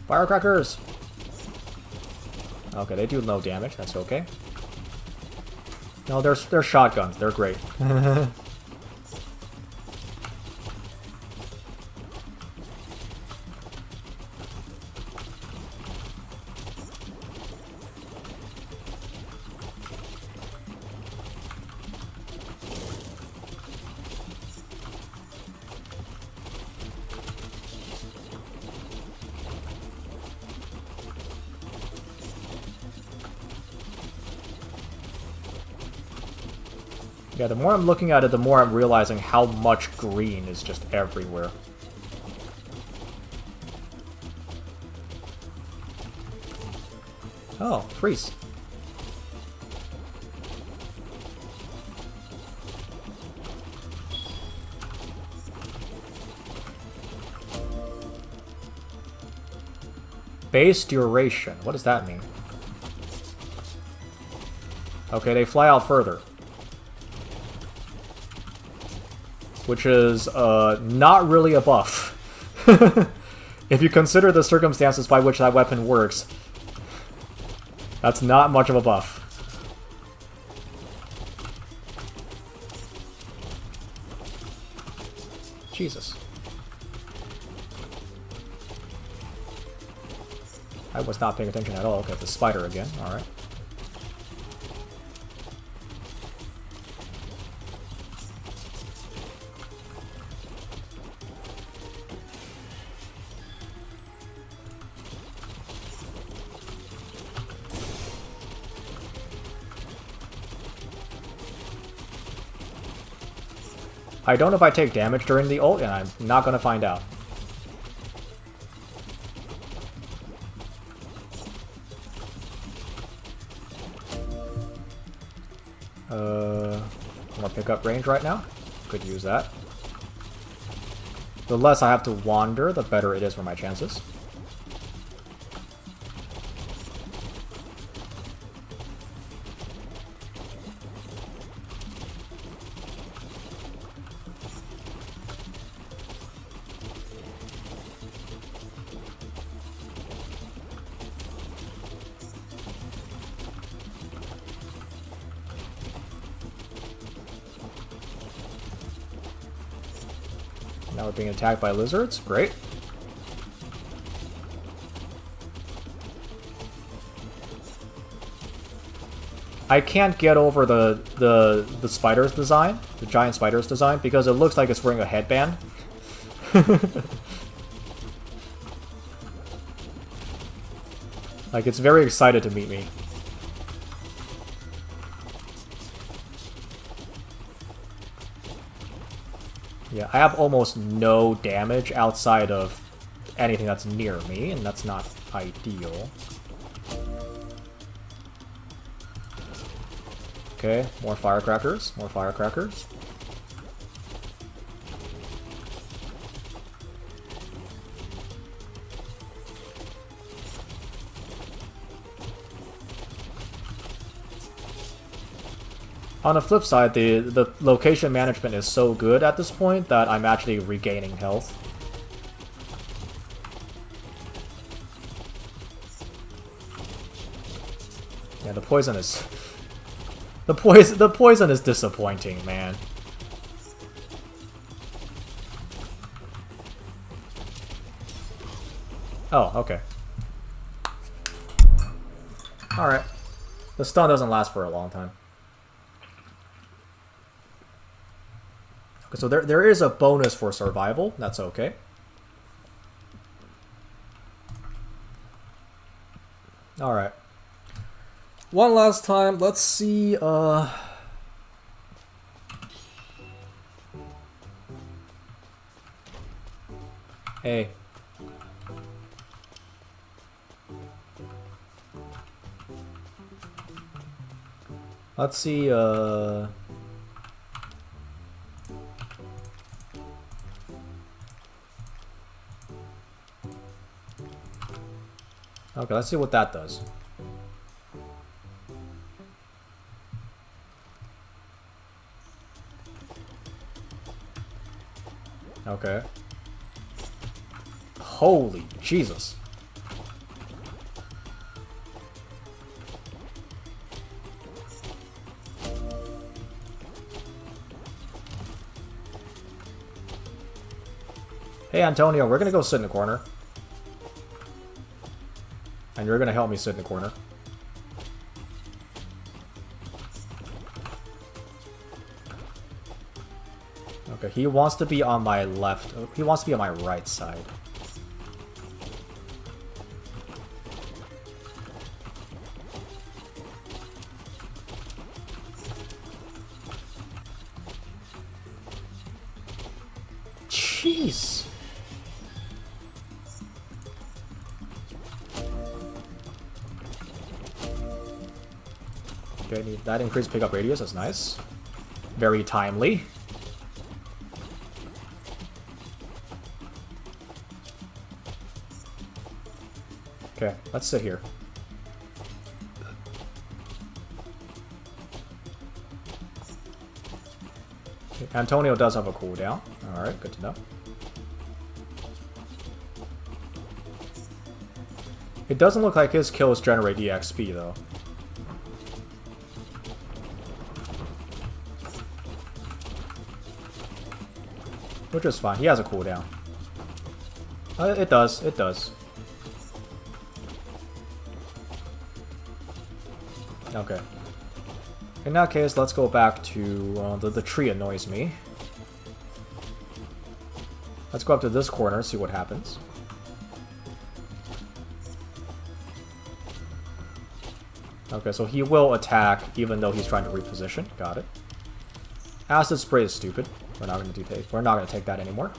Firecrackers! Okay, they do no damage. That's okay. No, they're shotguns. They're great. Yeah, the more I'm looking at it, the more I'm realizing how much green is just everywhere. Oh, freeze. Base duration. What does that mean? Okay, they fly out further. Which is not really a buff. If you consider the circumstances by which that weapon works, that's not much of a buff. Jesus. I was not paying attention at all. Okay, the spider again. Alright. I don't know if I take damage during the ult, and I'm not going to find out. I'm going to pick up range right now. Could use that. The less I have to wander, the better it is for my chances. Now we're being attacked by lizards. Great. I can't get over the spider's design, the giant spider's design, because it looks like it's wearing a headband. Like, it's very excited to meet me. Yeah, I have almost no damage outside of anything that's near me, and that's not ideal. Okay, more firecrackers, more firecrackers. On the flip side, the location management is so good at this point that I'm actually regaining health. Yeah, the poison is... The poison is disappointing, man. Oh, okay. Alright. The stun doesn't last for a long time. So there is a bonus for survival. That's okay. All right. One last time. Let's see. Hey. Let's see. Okay, let's see what that does. Okay. Holy Jesus. Hey Antonio, we're gonna go sit in the corner. And you're gonna help me sit in the corner. Okay, he wants to be on my left. He wants to be on my right side. Jeez. Okay, that increased pickup radius, that's nice. Very timely. Okay, let's sit here. Okay, Antonio does have a cooldown. Alright, good to know. It doesn't look like his kills generate EXP, though. Which is fine. He has a cooldown. It does. It does. Okay. In that case, let's go back to... the tree annoys me. Let's go up to this corner, see what happens. Okay, so he will attack even though he's trying to reposition. Got it. Acid spray is stupid. We're not gonna take that anymore.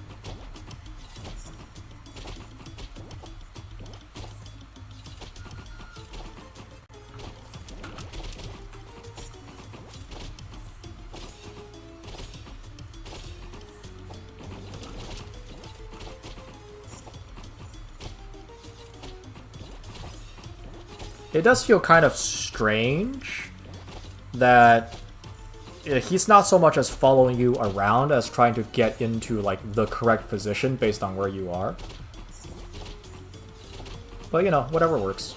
It does feel kind of strange that he's not so much as following you around as trying to get into, like, the correct position based on where you are. But, you know, whatever works.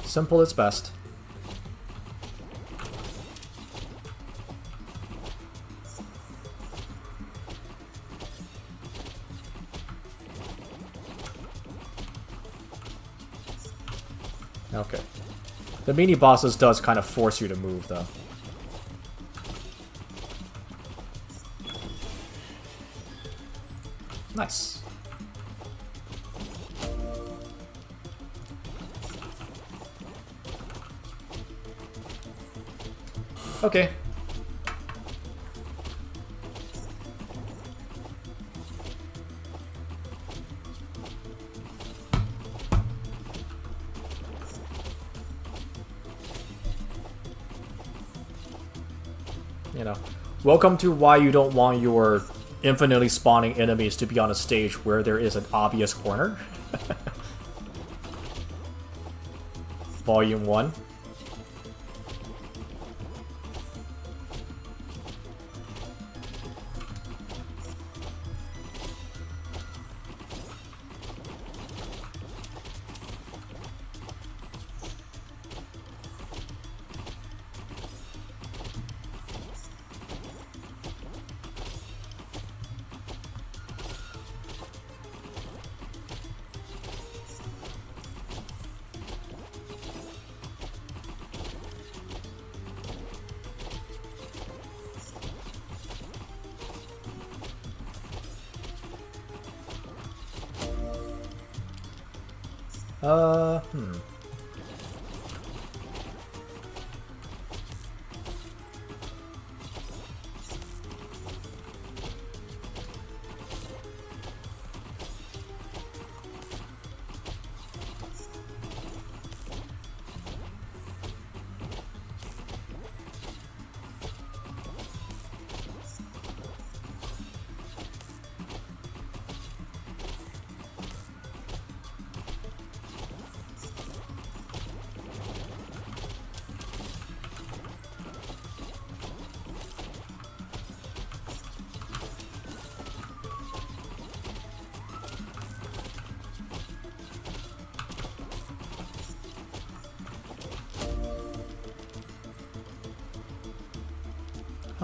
Simple is best. Okay. The mini-bosses does kind of force you to move, though. Nice. Okay. You know, welcome to why you don't want your infinitely spawning enemies to be on a stage where there is an obvious corner. Volume 1. Hmm.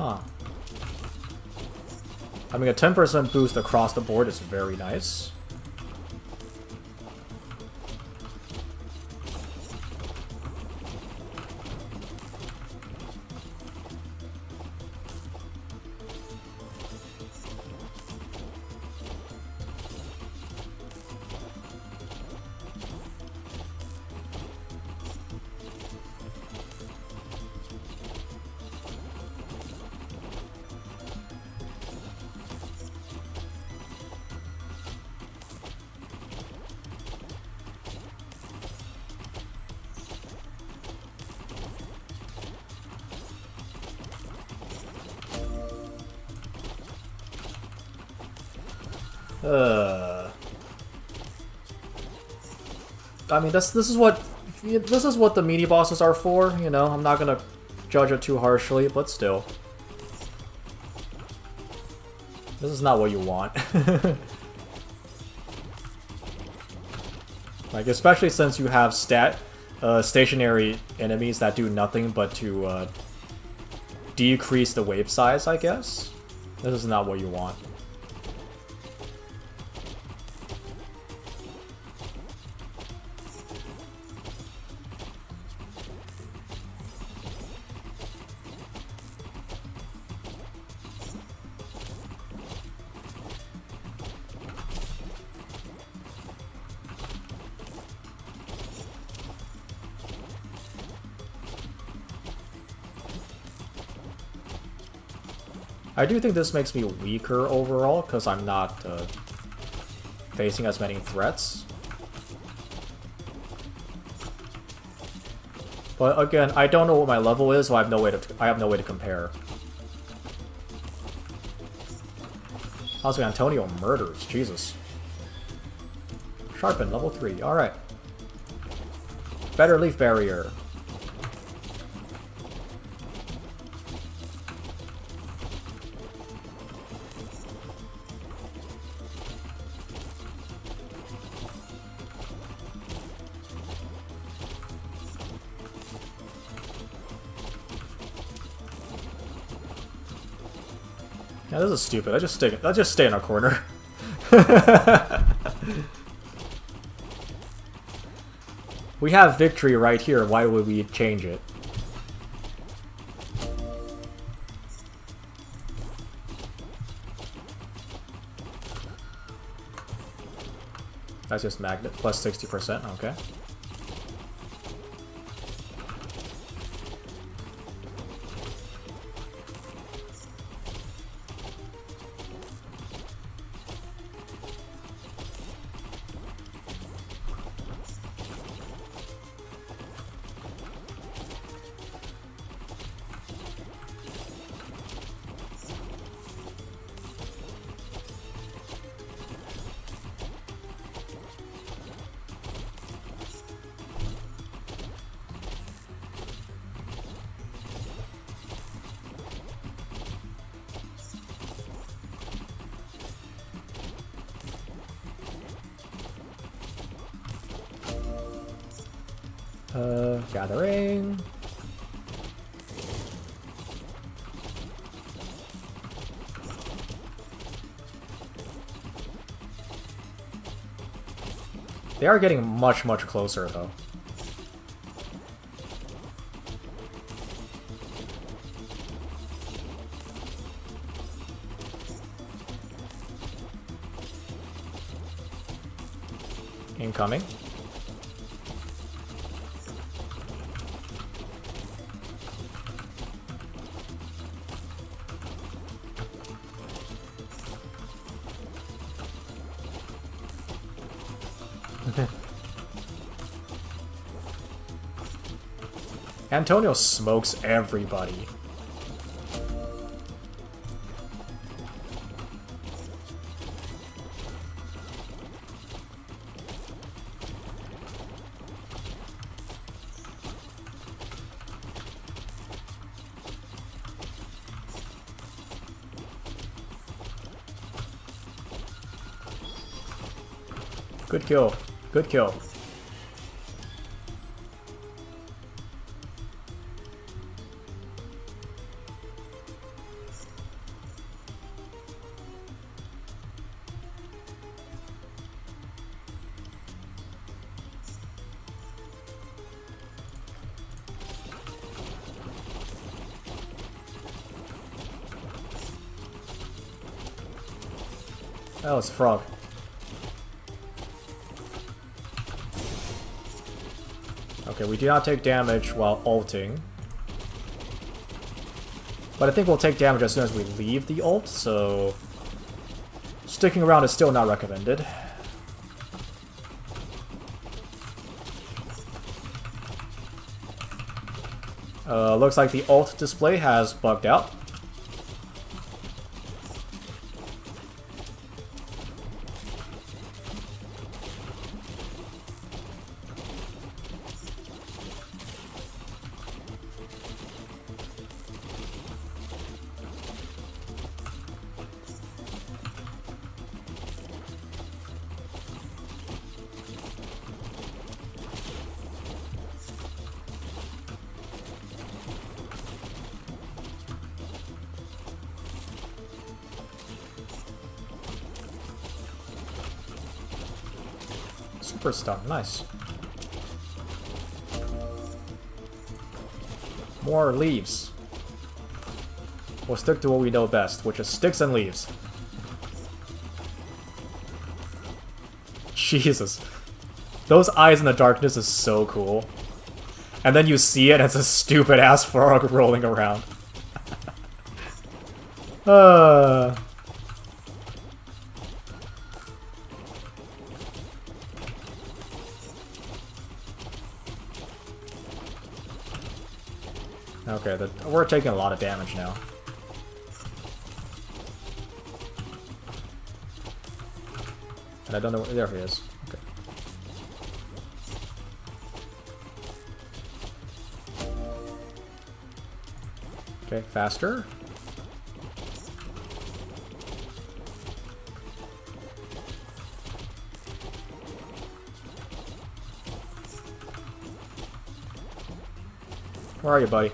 Huh. I mean, a 10% boost across the board is very nice. I mean, this is what the mini bosses are for. You know, I'm not gonna judge it too harshly, but still, this is not what you want. Like, especially since you have stationary enemies that do nothing but to decrease the wave size, I guess. This is not what you want. I do think this makes me weaker overall, because I'm not facing as many threats. But again, I don't know what my level is, so I have no way to compare. Also, Antonio murders, Jesus. Sharpen, level 3, alright. Better leaf barrier. Yeah, this is stupid. I'll just stay in a corner. We have victory right here. Why would we change it? That's just magnet plus 60%. Okay. Gathering. They are getting much, much closer, though. Incoming. Antonio smokes everybody. Good kill. Good kill. Oh, it's a frog. Okay, we do not take damage while ulting. But I think we'll take damage as soon as we leave the ult, so... sticking around is still not recommended. Looks like the ult display has bugged out. Super stun, nice. More leaves. We'll stick to what we know best, which is sticks and leaves. Jesus. Those eyes in the darkness is so cool. And then you see it, and it's a stupid-ass frog rolling around. Okay, we're taking a lot of damage now. And I don't know... there he is. Okay. Okay, faster. Where are you, buddy?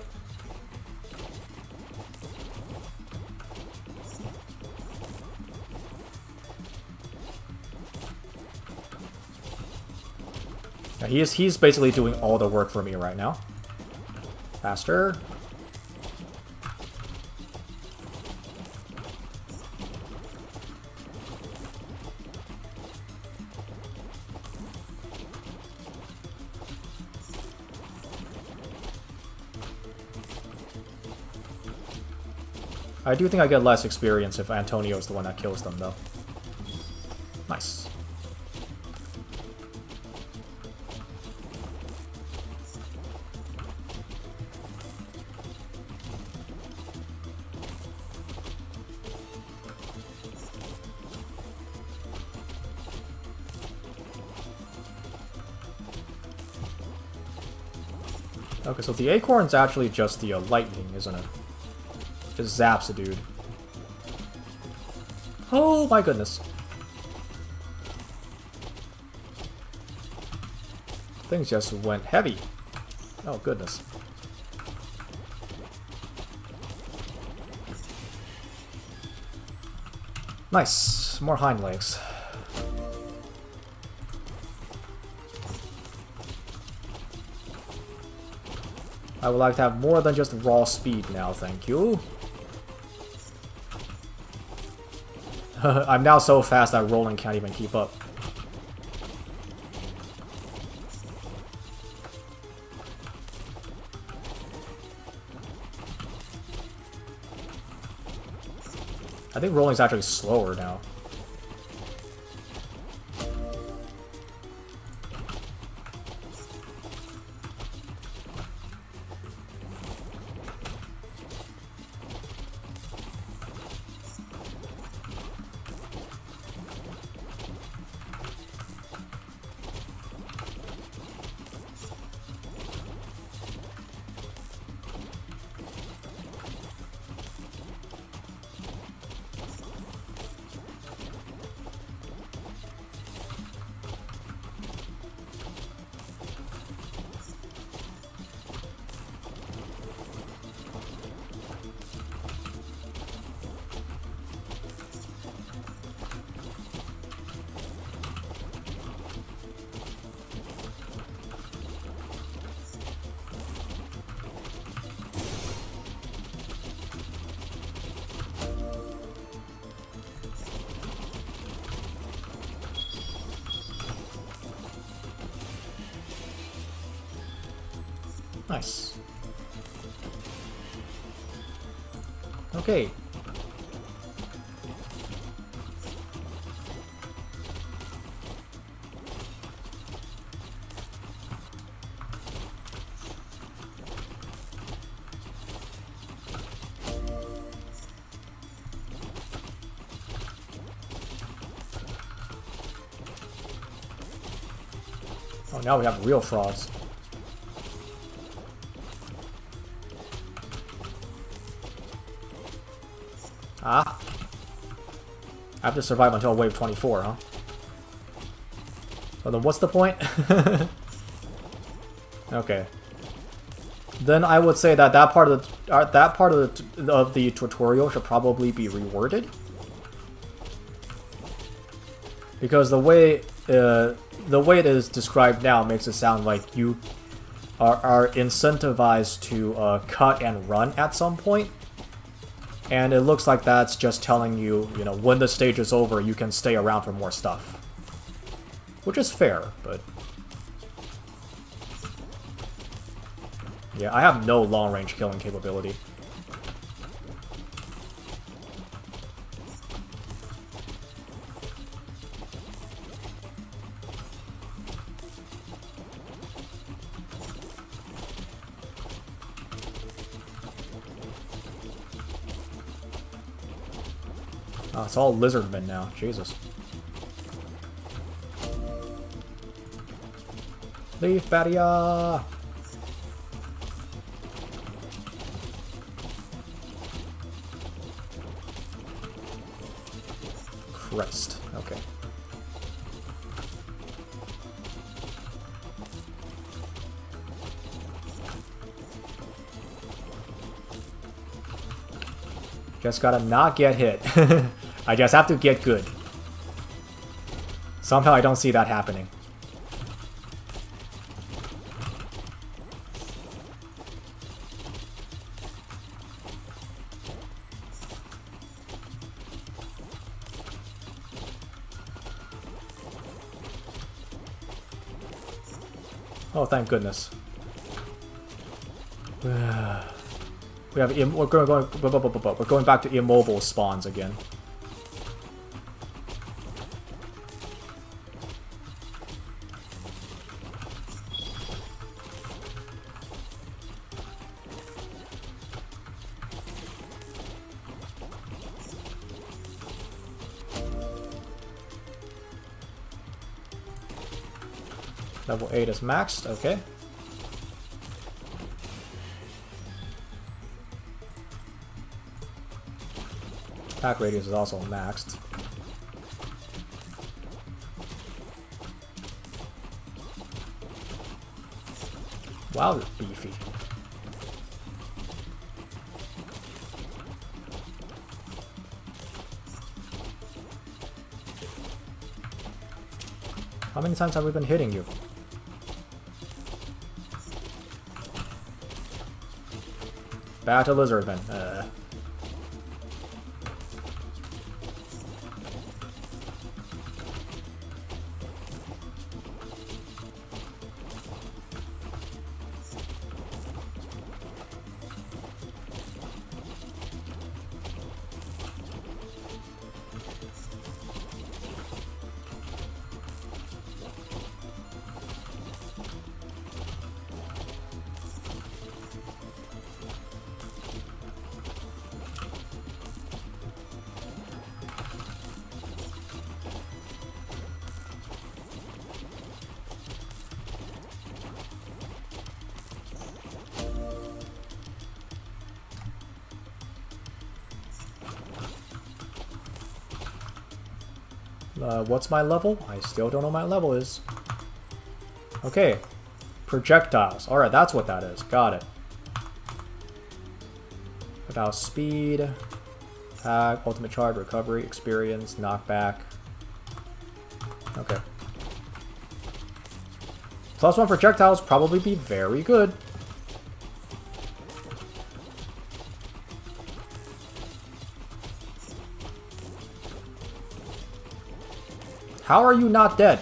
Yeah, he's basically doing all the work for me right now. Faster. I do think I get less experience if Antonio is the one that kills them, though. Nice. Okay, so the acorn's actually just the lightning, isn't it? Just zaps a dude. Oh my goodness. Things just went heavy. Oh goodness. Nice. More hind legs. I would like to have more than just raw speed now, thank you. I'm now so fast that rolling can't even keep up. I think rolling's actually slower now. Nice. Okay. Oh, now we have real frogs. Ah. I have to survive until wave 24, huh? So then what's the point? Okay. Then I would say that that part of the tutorial should probably be reworded. Because the way it is described now makes it sound like you are incentivized to cut and run at some point. And it looks like that's just telling you, you know, when the stage is over, you can stay around for more stuff. Which is fair, but... yeah, I have no long-range killing capability. Oh, it's all lizardmen now. Jesus. Leaf barrier! Christ. Okay. Just gotta not get hit. I just have to get good. Somehow I don't see that happening. Oh, thank goodness. We're going back to immobile spawns again. Level 8 is maxed, okay. Attack radius is also maxed. Wow, this is beefy. How many times have we been hitting you? Back to lizardmen. What's my level? I still don't know what my level is. Okay. Projectiles. Alright, that's what that is. Got it. Projectile speed. Attack, ultimate charge, recovery, experience, knockback. Okay. +1 projectiles probably be very good. How are you not dead?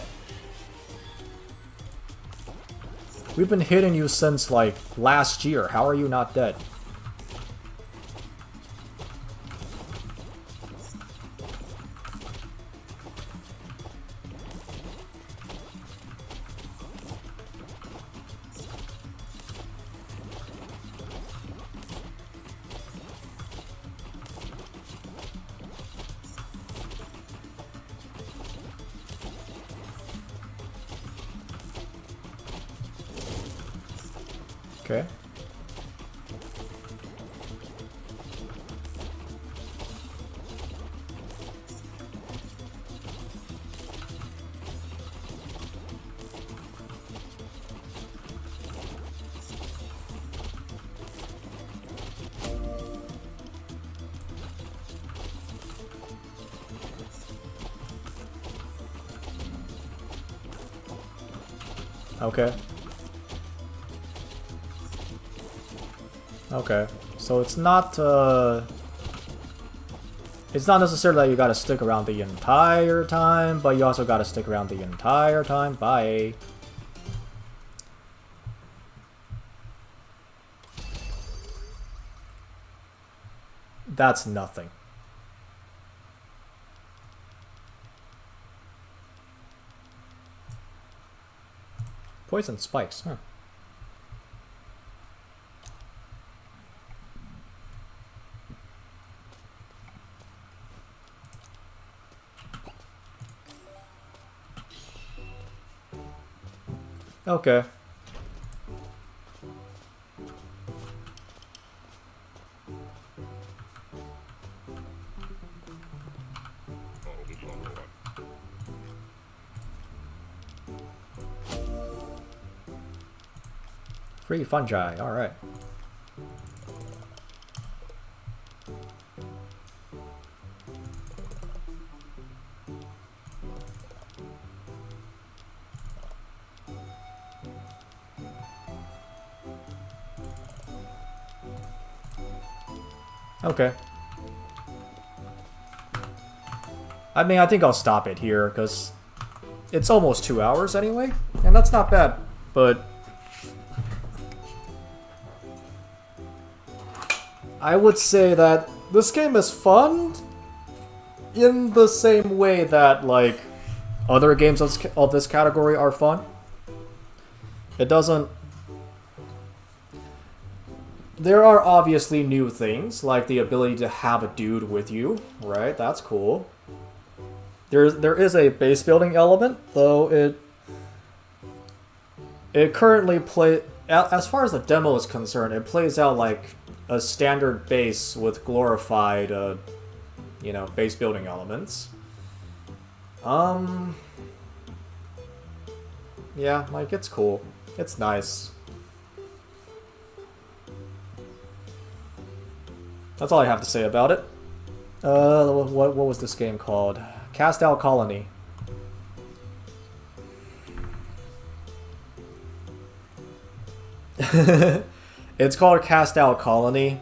We've been hitting you since, like, last year. How are you not dead? Okay. Okay. Okay. So it's not necessarily that you gotta stick around the entire time, but you also gotta stick around the entire time. Bye. That's nothing. Poison spikes, huh? Okay. Free fungi, alright. Okay. I mean, I think I'll stop it here, because it's almost 2 hours anyway, and that's not bad, but I would say that this game is fun in the same way that, like, other games of this category are fun. It doesn't... There are obviously new things, like the ability to have a dude with you, right? That's cool. There is a base building element, though it currently as far as the demo is concerned, it plays out like a standard base with glorified, you know, base building elements. Yeah, like, it's cool. It's nice. That's all I have to say about it. What was this game called? Cast Out Colony. It's called Cast Out Colony,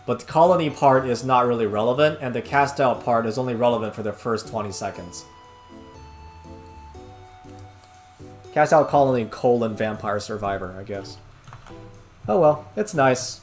but the colony part is not really relevant, and the cast out part is only relevant for the first 20 seconds. Cast Out Colony : Vampire Survivor, I guess. Oh well, it's nice.